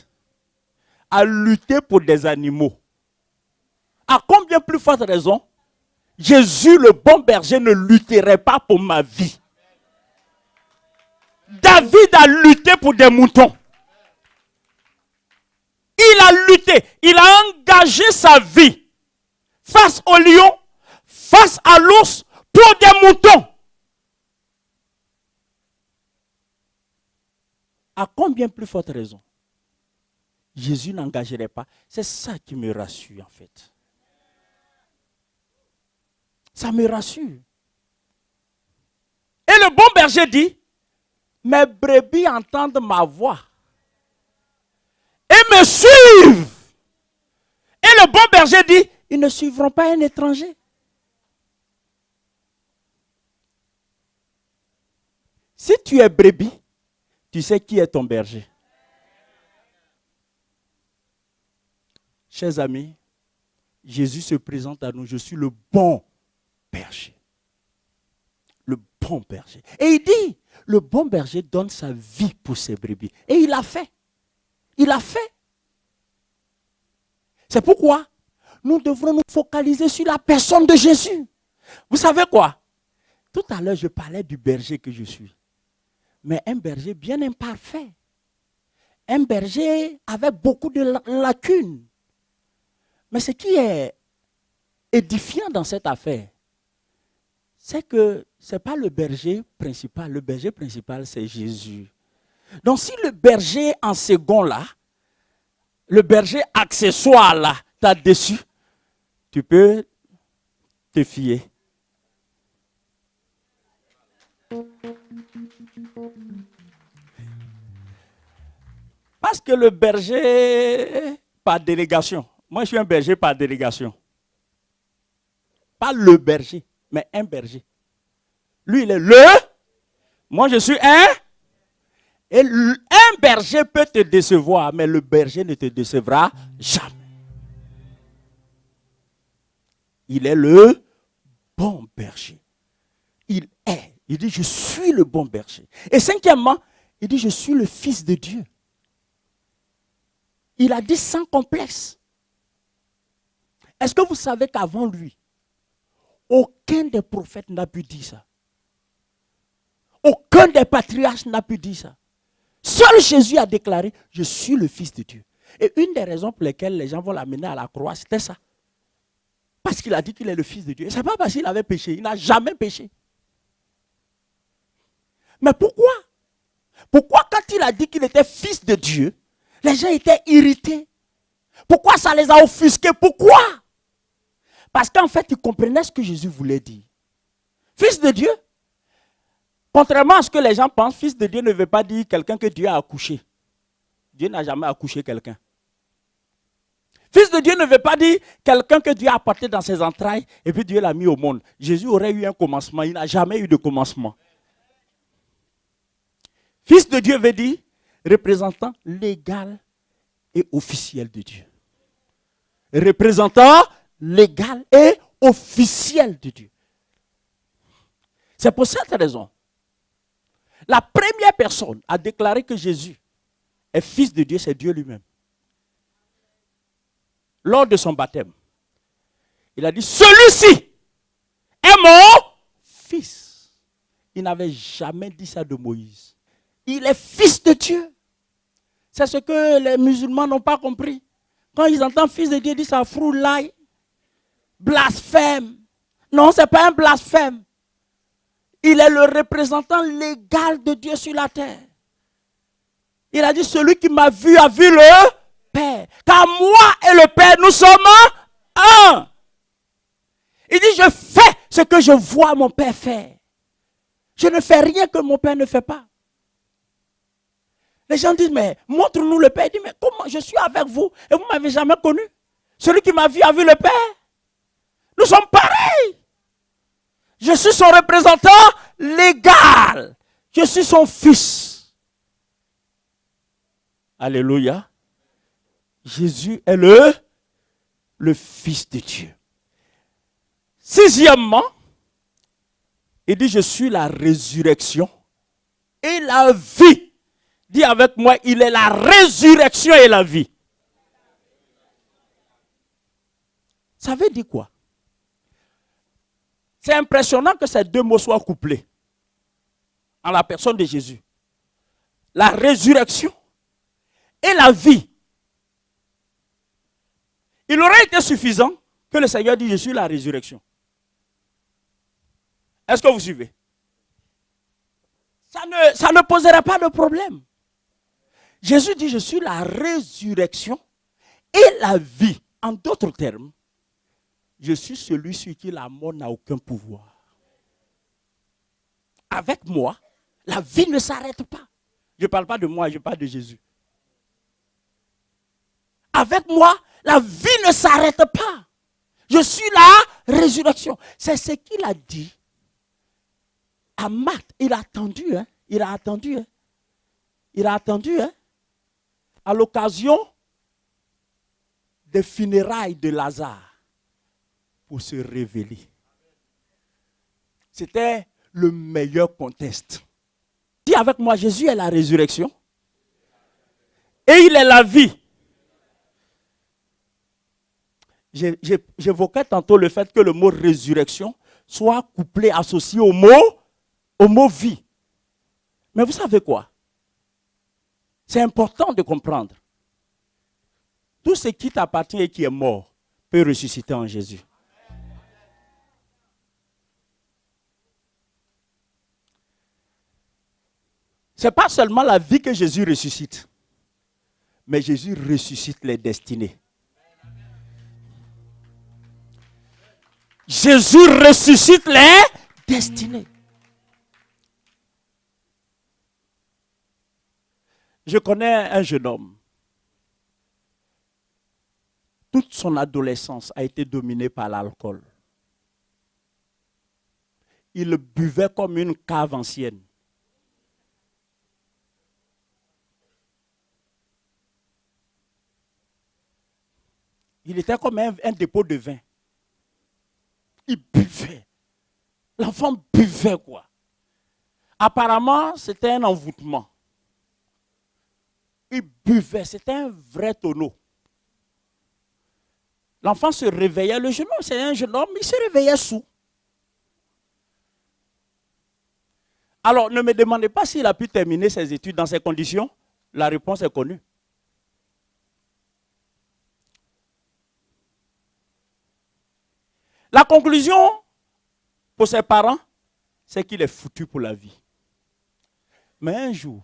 a lutté pour des animaux, à combien plus forte raison, Jésus, le bon berger, ne lutterait pas pour ma vie. David a lutté pour des moutons. Il a lutté, il a engagé sa vie face au lion, face à l'ours, pour des moutons. À combien plus forte raison Jésus n'engagerait pas? C'est ça qui me rassure en fait. Ça me rassure. Et le bon berger dit, mes brebis entendent ma voix et me suivent. Et le bon berger dit, ils ne suivront pas un étranger. Si tu es brebis, tu sais qui est ton berger. Chers amis, Jésus se présente à nous, je suis le bon berger. Le bon berger. Et il dit, le bon berger donne sa vie pour ses brebis. Et il l'a fait. Il l'a fait. C'est pourquoi nous devrons nous focaliser sur la personne de Jésus. Vous savez quoi? Tout à l'heure, je parlais du berger que je suis. Mais un berger bien imparfait. Un berger avec beaucoup de lacunes. Mais ce qui est édifiant dans cette affaire, c'est que ce n'est pas le berger principal. Le berger principal, c'est Jésus. Donc si le berger en second là, le berger accessoire là, t'as déçu, tu peux te fier. Parce que le berger par délégation, moi je suis un berger par délégation. Pas le berger, mais un berger. Lui il est le, moi je suis un. Et un berger peut te décevoir, mais le berger ne te décevra jamais. Il est le bon berger. Il est. Il dit, je suis le bon berger. Et cinquièmement, il dit, je suis le Fils de Dieu. Il a dit sans complexe. Est-ce que vous savez qu'avant lui, aucun des prophètes n'a pu dire ça? Aucun des patriarches n'a pu dire ça. Seul Jésus a déclaré, je suis le Fils de Dieu. Et une des raisons pour lesquelles les gens vont l'amener à la croix, c'était ça. Parce qu'il a dit qu'il est le Fils de Dieu. Et ce n'est pas parce qu'il avait péché, il n'a jamais péché. Mais pourquoi? Pourquoi quand il a dit qu'il était Fils de Dieu, les gens étaient irrités? Pourquoi ça les a offusqués? Pourquoi? Parce qu'en fait, ils comprenaient ce que Jésus voulait dire. Fils de Dieu. Contrairement à ce que les gens pensent, Fils de Dieu ne veut pas dire quelqu'un que Dieu a accouché. Dieu n'a jamais accouché quelqu'un. Fils de Dieu ne veut pas dire quelqu'un que Dieu a apporté dans ses entrailles et puis Dieu l'a mis au monde. Jésus aurait eu un commencement, il n'a jamais eu de commencement. Fils de Dieu veut dire représentant légal et officiel de Dieu. Représentant légal et officiel de Dieu. C'est pour cette raison. La première personne à déclarer que Jésus est Fils de Dieu, c'est Dieu lui-même. Lors de son baptême, il a dit, celui-ci est mon Fils. Il n'avait jamais dit ça de Moïse. Il est Fils de Dieu. C'est ce que les musulmans n'ont pas compris. Quand ils entendent Fils de Dieu, ils disent ça froulaille, blasphème. Non, ce n'est pas un blasphème. Il est le représentant légal de Dieu sur la terre. Il a dit, celui qui m'a vu a vu le Père. Car moi et le Père, nous sommes un. Il dit, je fais ce que je vois mon Père faire. Je ne fais rien que mon Père ne fait pas. Les gens disent, mais montre-nous le Père. Il dit, mais comment je suis avec vous et vous ne m'avez jamais connu. Celui qui m'a vu a vu le Père. Nous sommes pareils. Je suis son représentant légal. Je suis son fils. Alléluia. Jésus est le Fils de Dieu. Sixièmement, il dit, je suis la résurrection et la vie. Dis avec moi, il est la résurrection et la vie. Ça veut dire quoi? C'est impressionnant que ces deux mots soient couplés en la personne de Jésus. La résurrection et la vie. Il aurait été suffisant que le Seigneur dise, je suis la résurrection. Est-ce que vous suivez? Ça ne poserait pas de problème. Jésus dit, je suis la résurrection et la vie. En d'autres termes, je suis celui sur qui la mort n'a aucun pouvoir. Avec moi, la vie ne s'arrête pas. Je ne parle pas de moi, je parle de Jésus. Avec moi, la vie ne s'arrête pas. Je suis la résurrection. C'est ce qu'il a dit à Marthe. Il a attendu, hein? Il a attendu, hein? Il a attendu, hein? À l'occasion des funérailles de Lazare pour se révéler. C'était le meilleur contexte. Dis avec moi, Jésus est la résurrection et il est la vie. J'évoquais tantôt le fait que le mot résurrection soit couplé, associé au mot vie. Mais vous savez quoi? C'est important de comprendre. Tout ce qui t'appartient et qui est mort peut ressusciter en Jésus. Ce n'est pas seulement la vie que Jésus ressuscite, mais Jésus ressuscite les destinées. Jésus ressuscite les destinées. Je connais un jeune homme. Toute son adolescence a été dominée par l'alcool. Il buvait comme une cave ancienne. Il était comme un dépôt de vin. Il buvait. L'enfant buvait quoi. Apparemment, c'était un envoûtement. Il buvait, c'était un vrai tonneau. L'enfant se réveillait, le jeune homme, c'est un jeune homme, il se réveillait sous. Alors, ne me demandez pas s'il a pu terminer ses études dans ces conditions. La réponse est connue. La conclusion pour ses parents, c'est qu'il est foutu pour la vie. Mais un jour,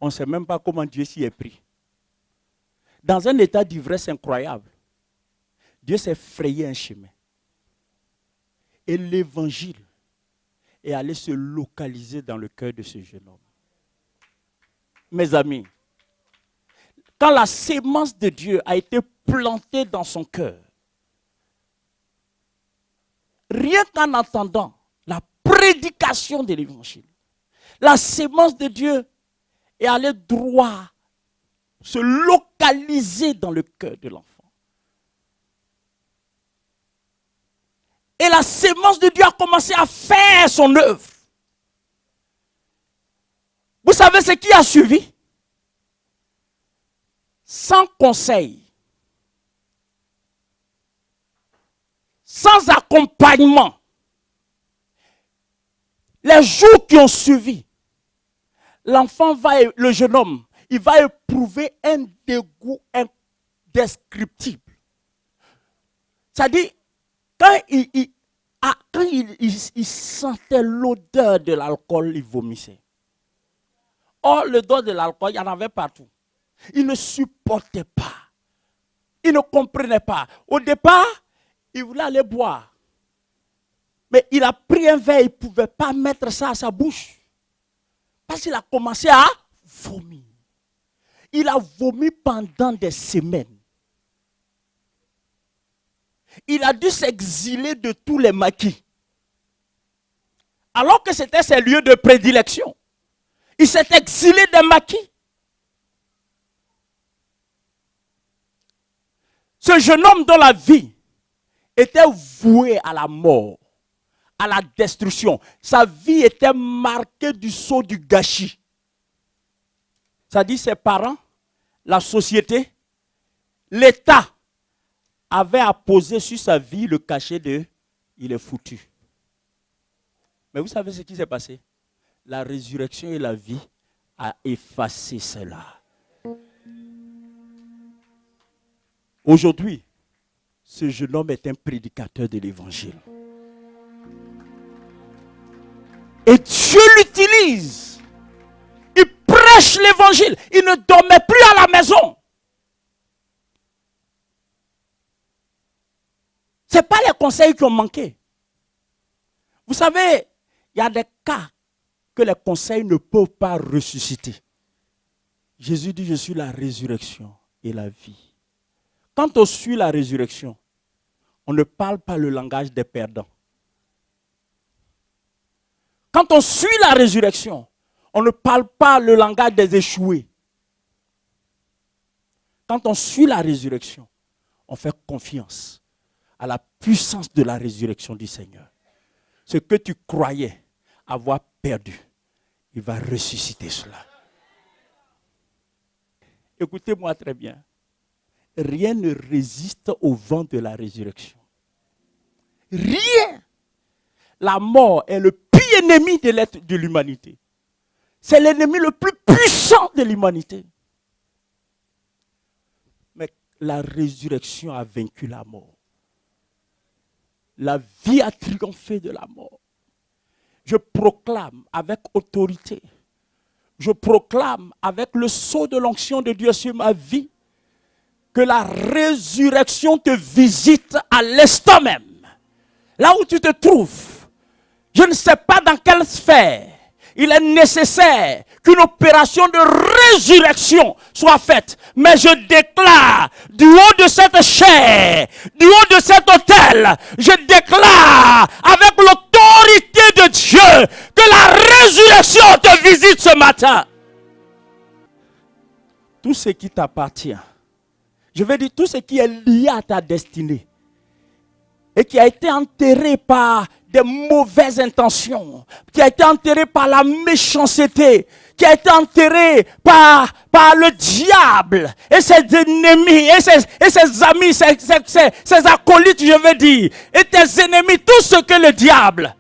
on ne sait même pas comment Dieu s'y est pris. Dans un état d'ivresse incroyable, Dieu s'est frayé un chemin. Et l'évangile est allé se localiser dans le cœur de ce jeune homme. Mes amis, quand la sémence de Dieu a été plantée dans son cœur, rien qu'en entendant la prédication de l'évangile, la sémence de Dieu est allée droit se localiser dans le cœur de l'enfant. Et la sémence de Dieu a commencé à faire son œuvre. Vous savez ce qui a suivi? Sans conseil, sans accompagnement, les jours qui ont suivi, le jeune homme, il va éprouver un dégoût indescriptible. C'est-à-dire, quand il sentait l'odeur de l'alcool, il vomissait. Or, l'odeur de l'alcool, il y en avait partout. Il ne supportait pas. Il ne comprenait pas. Au départ, il voulait aller boire. Mais il a pris un verre, il ne pouvait pas mettre ça à sa bouche. Parce qu'il a commencé à vomir. Il a vomi pendant des semaines. Il a dû s'exiler de tous les maquis. Alors que c'était ses lieux de prédilection. Il s'est exilé des maquis. Ce jeune homme dont la vie était vouée à la mort, à la destruction. Sa vie était marquée du sceau du gâchis. Ça dit ses parents, la société, l'État avait apposé sur sa vie le cachet de « il est foutu ». Mais vous savez ce qui s'est passé? La résurrection et la vie a effacé cela. Aujourd'hui, ce jeune homme est un prédicateur de l'évangile. Et Dieu l'utilise. Il prêche l'évangile. Il ne dormait plus à la maison. Ce n'est pas les conseils qui ont manqué. Vous savez, il y a des cas que les conseils ne peuvent pas ressusciter. Jésus dit, je suis la résurrection et la vie. Quand on suit la résurrection, on ne parle pas le langage des perdants. Quand on suit la résurrection, on ne parle pas le langage des échoués. Quand on suit la résurrection, on fait confiance à la puissance de la résurrection du Seigneur. Ce que tu croyais avoir perdu, il va ressusciter cela. Écoutez-moi très bien. Rien ne résiste au vent de la résurrection. Rien. La mort est le pire ennemi de l'humanité. C'est l'ennemi le plus puissant de l'humanité. Mais la résurrection a vaincu la mort. La vie a triomphé de la mort. Je proclame avec autorité, je proclame avec le sceau de l'onction de Dieu sur ma vie, que la résurrection te visite à l'instant même. Là où tu te trouves, je ne sais pas dans quelle sphère, il est nécessaire qu'une opération de résurrection soit faite. Mais je déclare, du haut de cette chair, du haut de cet autel, je déclare avec l'autorité de Dieu que la résurrection te visite ce matin. Tout ce qui t'appartient, je veux dire tout ce qui est lié à ta destinée et qui a été enterré par des mauvaises intentions, qui a été enterré par la méchanceté, qui a été enterré par le diable et ses ennemis et ses amis, ses acolytes, je veux dire, et tes ennemis, tout ce que le diable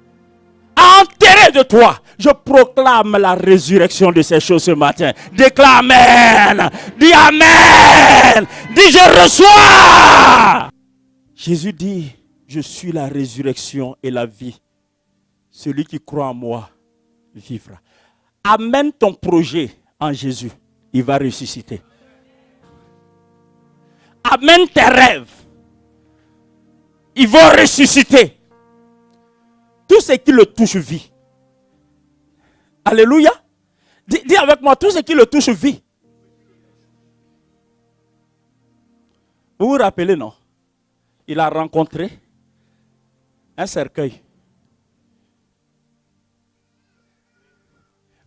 a enterré de toi. Je proclame la résurrection de ces choses ce matin. Déclare Amen. Dis Amen. Dis je reçois. Jésus dit, je suis la résurrection et la vie. Celui qui croit en moi vivra. Amène ton projet en Jésus. Il va ressusciter. Amène tes rêves. Ils vont ressusciter. Tout ce qui le touche vit. Alléluia. Dis avec moi, tout ce qui le touche vit. Vous vous rappelez, non? Il a rencontré un cercueil.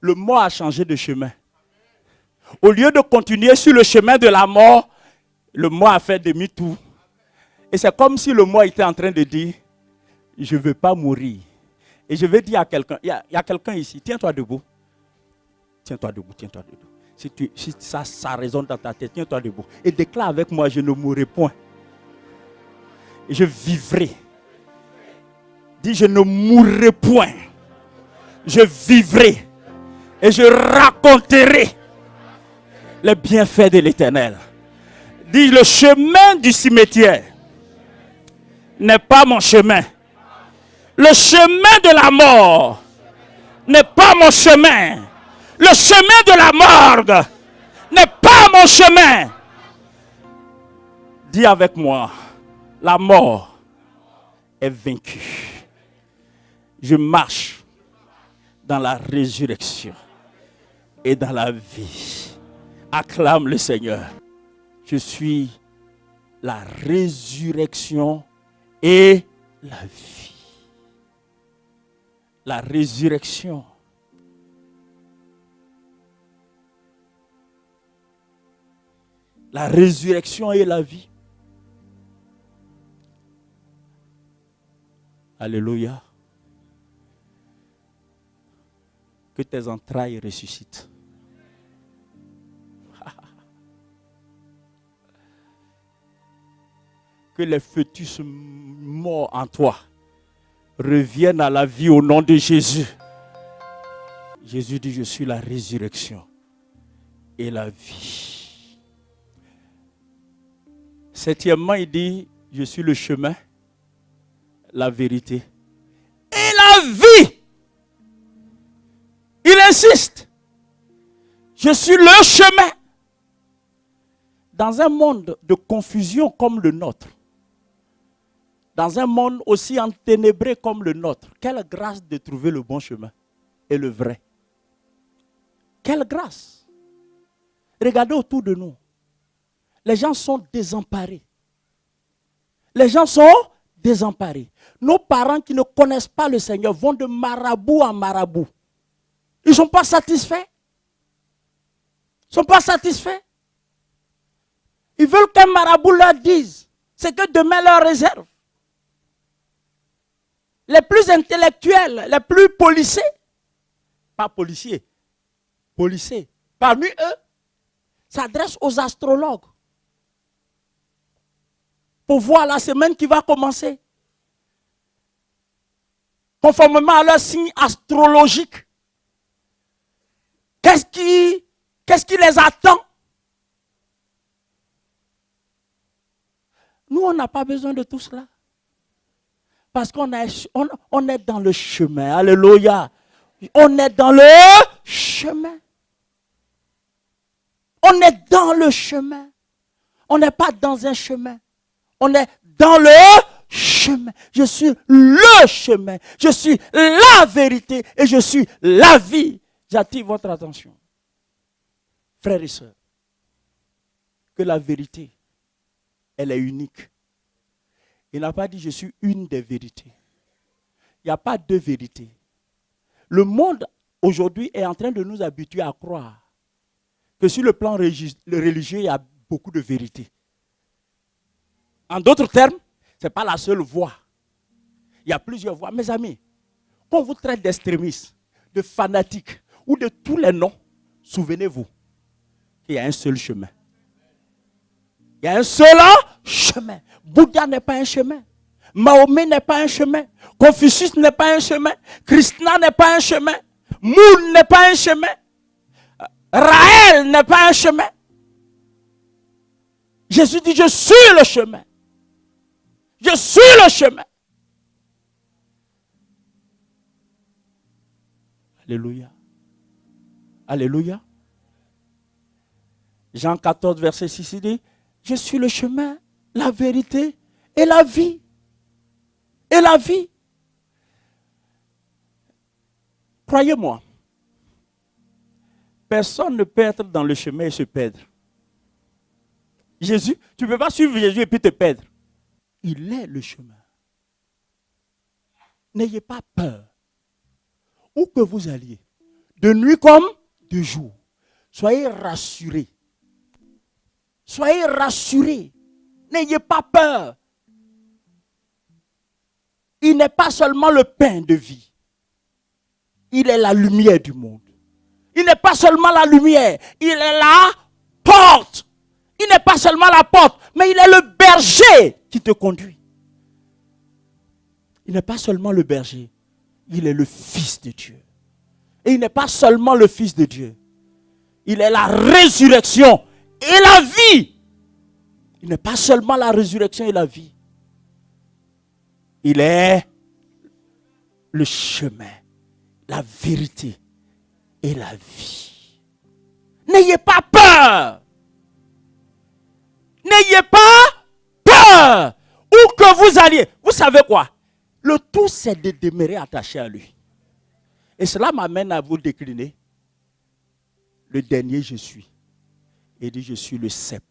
Le mort a changé de chemin. Au lieu de continuer sur le chemin de la mort, le mort a fait demi-tour. Et c'est comme si le mort était en train de dire, je ne veux pas mourir. Et je vais dire à quelqu'un, il y a quelqu'un ici, tiens-toi debout. Tiens-toi debout, tiens-toi debout. Si ça résonne dans ta tête, tiens-toi debout. Et déclare avec moi, je ne mourrai point. Et je vivrai. Dis, je ne mourrai point. Je vivrai. Et je raconterai les bienfaits de l'Éternel. Dis, le chemin du cimetière n'est pas mon chemin. Le chemin de la mort n'est pas mon chemin. Le chemin de la morgue n'est pas mon chemin. Dis avec moi, la mort est vaincue. Je marche dans la résurrection et dans la vie. Acclame le Seigneur. Je suis la résurrection et la vie. La résurrection. La résurrection et la vie. Alléluia. Que tes entrailles ressuscitent. Que les fœtus morts en toi reviennent à la vie au nom de Jésus. Jésus dit, je suis la résurrection et la vie. Septièmement, il dit, je suis le chemin, la vérité et la vie. Il insiste. Je suis le chemin. Dans un monde de confusion comme le nôtre, dans un monde aussi enténébré comme le nôtre, quelle grâce de trouver le bon chemin et le vrai. Quelle grâce. Regardez autour de nous. Les gens sont désemparés. Les gens sont désemparés. Nos parents qui ne connaissent pas le Seigneur vont de marabout en marabout. Ils ne sont pas satisfaits. Ils ne sont pas satisfaits. Ils veulent qu'un marabout leur dise ce que demain leur réserve. Les plus intellectuels, les plus policés, pas policiers, policés, parmi eux, s'adressent aux astrologues pour voir la semaine qui va commencer. Conformément à leur signe astrologique. Qu'est-ce qui les attend? Nous, on n'a pas besoin de tout cela. Parce qu'on est dans le chemin. Alléluia. On est dans le chemin. On est dans le chemin. On n'est pas dans un chemin. On est dans le chemin. Je suis le chemin. Je suis la vérité et je suis la vie. J'attire votre attention. Frères et sœurs, que la vérité, elle est unique. Il n'a pas dit je suis une des vérités. Il n'y a pas deux vérités. Le monde aujourd'hui est en train de nous habituer à croire que sur le plan religieux, il y a beaucoup de vérités. En d'autres termes, ce n'est pas la seule voie. Il y a plusieurs voies. Mes amis, quand on vous traite d'extrémistes, de fanatiques ou de tous les noms, souvenez-vous qu'il y a un seul chemin. Il y a un seul chemin. Bouddha n'est pas un chemin. Mahomet n'est pas un chemin. Confucius n'est pas un chemin. Krishna n'est pas un chemin. Moule n'est pas un chemin. Raël n'est pas un chemin. Jésus dit, je suis le chemin. Je suis le chemin. Alléluia. Alléluia. Jean 14, verset 6, il dit, je suis le chemin, la vérité et la vie. Et la vie. Croyez-moi, personne ne peut être dans le chemin et se perdre. Jésus, tu ne peux pas suivre Jésus et puis te perdre. Il est le chemin. N'ayez pas peur. Où que vous alliez, de nuit comme de jour, soyez rassurés. Soyez rassurés. N'ayez pas peur. Il n'est pas seulement le pain de vie. Il est la lumière du monde. Il n'est pas seulement la lumière. Il est la porte. Il n'est pas seulement la porte, mais il est le berger qui te conduit. Il n'est pas seulement le berger. Il est le Fils de Dieu. Et il n'est pas seulement le Fils de Dieu. Il est la résurrection et la vie. Il n'est pas seulement la résurrection et la vie. Il est le chemin, la vérité et la vie. N'ayez pas peur. N'ayez pas peur. Où que vous alliez. Vous savez quoi? Le tout, c'est de demeurer attaché à lui. Et cela m'amène à vous décliner. Le dernier, je suis. Il dit, je suis le cep.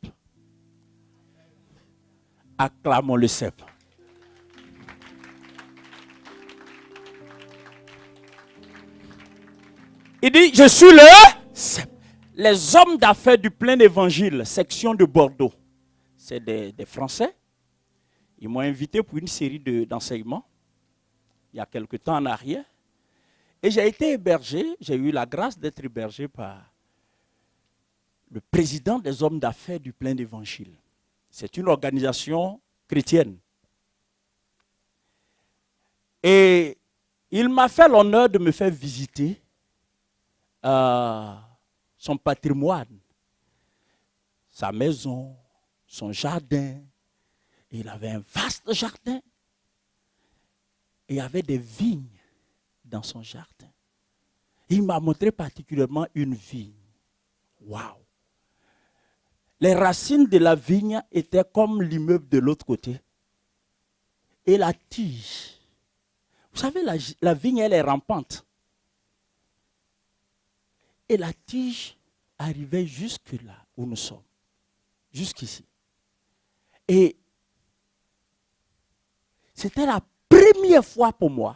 Acclamons le cep. Il dit, je suis le cep. Les hommes d'affaires du plein évangile, section de Bordeaux, c'est des Français. Ils m'ont invité pour une série d'enseignements, il y a quelque temps en arrière. Et j'ai été hébergé, j'ai eu la grâce d'être hébergé par le président des hommes d'affaires du plein évangile. C'est une organisation chrétienne. Et il m'a fait l'honneur de me faire visiter son patrimoine, sa maison, son jardin. Il avait un vaste jardin. Et il y avait des vignes dans son jardin. Il m'a montré particulièrement une vigne. Waouh! Les racines de la vigne étaient comme l'immeuble de l'autre côté. Et la tige. Vous savez, la vigne, elle est rampante. Et la tige arrivait jusque là où nous sommes. Jusqu'ici. Et c'était la première fois pour moi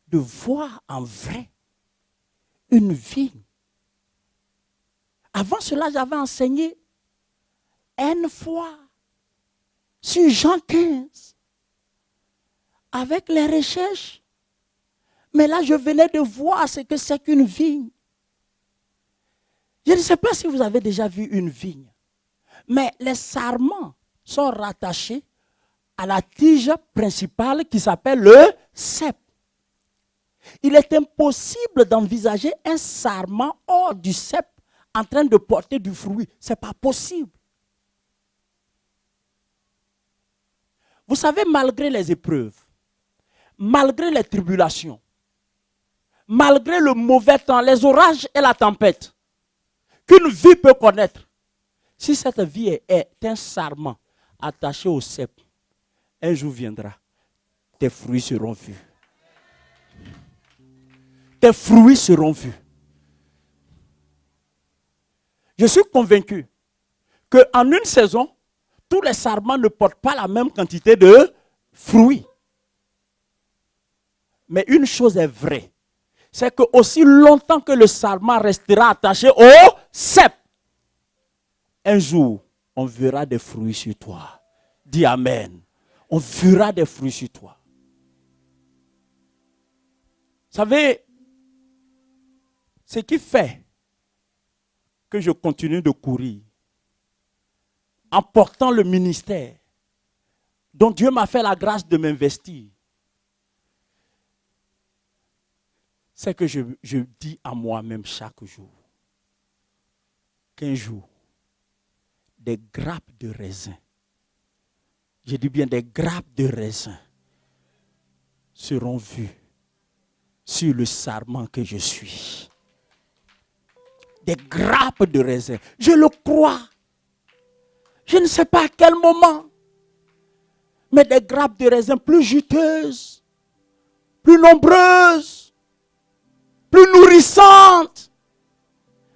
de voir en vrai une vigne. Avant cela, j'avais enseigné une fois sur Jean 15 avec les recherches. Mais là, je venais de voir ce que c'est qu'une vigne. Je ne sais pas si vous avez déjà vu une vigne, mais les sarments sont rattachés à la tige principale qui s'appelle le cep. Il est impossible d'envisager un sarment hors du cep en train de porter du fruit. Ce n'est pas possible. Vous savez, malgré les épreuves, malgré les tribulations, malgré le mauvais temps, les orages et la tempête, qu'une vie peut connaître, si cette vie est un sarment attaché au cep, un jour viendra, tes fruits seront vus. Tes fruits seront vus. Je suis convaincu qu'en une saison, tous les sarments ne portent pas la même quantité de fruits. Mais une chose est vraie, c'est que aussi longtemps que le sarment restera attaché au cep, un jour, on verra des fruits sur toi. Dis Amen. On verra des fruits sur toi. Vous savez, ce qui fait que je continue de courir, en portant le ministère dont Dieu m'a fait la grâce de m'investir, c'est que je dis à moi-même chaque jour qu'un jour, des grappes de raisin, je dis bien des grappes de raisin, seront vues sur le sarment que je suis. Des grappes de raisin. Je le crois. Je ne sais pas à quel moment. Mais des grappes de raisin plus juteuses, plus nombreuses, plus nourrissantes.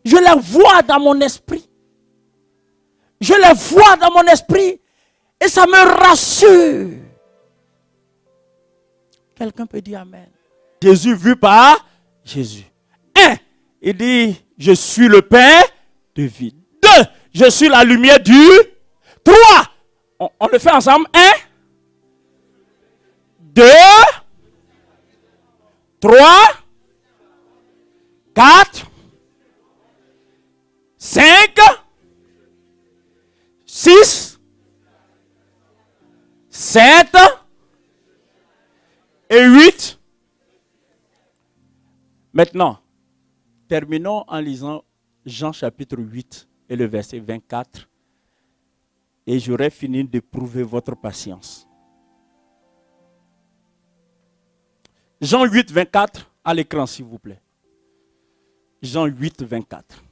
Je les vois dans mon esprit. Je les vois dans mon esprit. Et ça me rassure. Quelqu'un peut dire Amen. Jésus vu par Jésus. 1. Il dit, je suis le pain de vie. 2. Je suis la lumière du. 3. On le fait ensemble. 1. 2. 3. 4. 5. 6. 7. Et 8. Maintenant, terminons en lisant Jean chapitre 8 et le verset 24. Et j'aurai fini de prouver votre patience. Jean 8, 24, à l'écran s'il vous plaît. Jean 8, 24.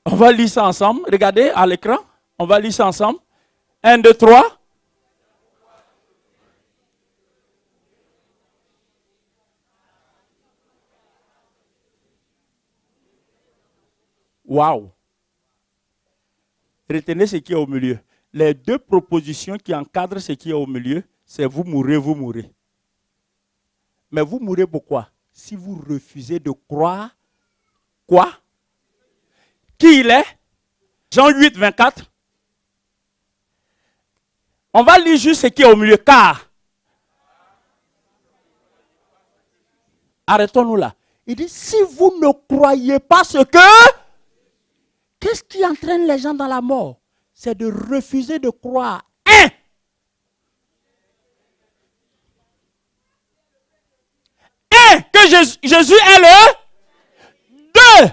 On va lire ça ensemble. Regardez à l'écran. On va lire ça ensemble. 1, 2, 3. Waouh. Retenez ce qui est au milieu. Les deux propositions qui encadrent ce qui est au milieu, c'est vous mourrez, vous mourrez. Mais vous mourrez pourquoi? Si vous refusez de croire, quoi? Qui il est? Jean 8, 24. On va lire juste ce qui est au milieu, car. Arrêtons-nous là. Il dit, si vous ne croyez pas ce que... Qu'est-ce qui entraîne les gens dans la mort? C'est de refuser de croire. Que Jésus est le 2,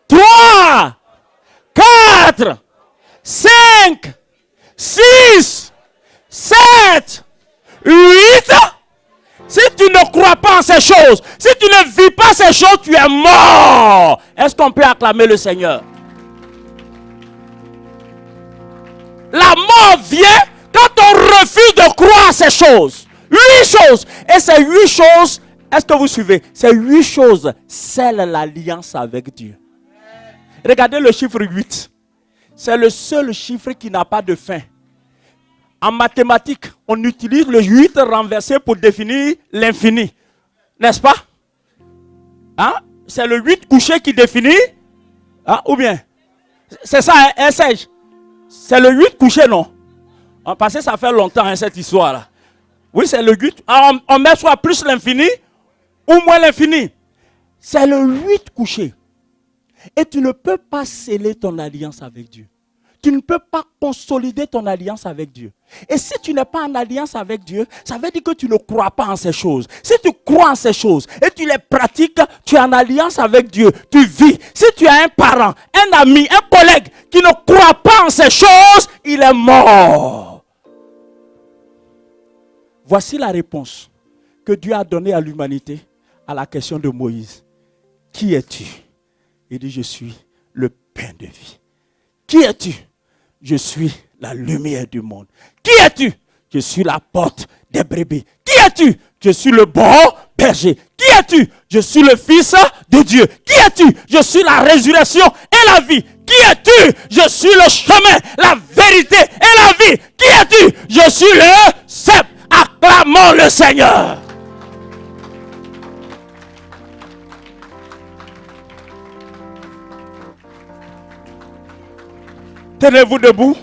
3, 4, 5, 6, 7, 8. Si tu ne crois pas en ces choses, si tu ne vis pas ces choses, tu es mort. Est-ce qu'on peut acclamer le Seigneur? La mort vient quand on refuse de croire à ces choses. 8 choses. Et ces 8 choses, est-ce que vous suivez? Ces 8 choses scellent l'alliance avec Dieu. Regardez le chiffre 8. C'est le seul chiffre qui n'a pas de fin. En mathématiques, on utilise le 8 renversé pour définir l'infini. N'est-ce pas? Hein? C'est le 8 couché qui définit. Hein? Ou bien? C'est ça, hein, Serge? C'est le 8 couché, non? Parce que ça fait longtemps, hein, cette histoire-là. Oui, c'est le 8. Alors, on met soit plus l'infini ou moins l'infini. C'est le 8 couché. Et tu ne peux pas sceller ton alliance avec Dieu. Tu ne peux pas consolider ton alliance avec Dieu. Et si tu n'es pas en alliance avec Dieu, ça veut dire que tu ne crois pas en ces choses. Si tu crois en ces choses et tu les pratiques, tu es en alliance avec Dieu. Tu vis. Si tu as un parent, un ami, un collègue qui ne croit pas en ces choses, il est mort. Voici la réponse que Dieu a donnée à l'humanité à la question de Moïse. Qui es-tu? Il dit, je suis le pain de vie. Qui es-tu? Je suis la lumière du monde. Qui es-tu? Je suis la porte des brebis. Qui es-tu? Je suis le bon berger. Qui es-tu? Je suis le Fils de Dieu. Qui es-tu? Je suis la résurrection et la vie. Qui es-tu? Je suis le chemin, la vérité et la vie. Qui es-tu? Je suis le cep. Acclamons le Seigneur. Tenez-vous debout.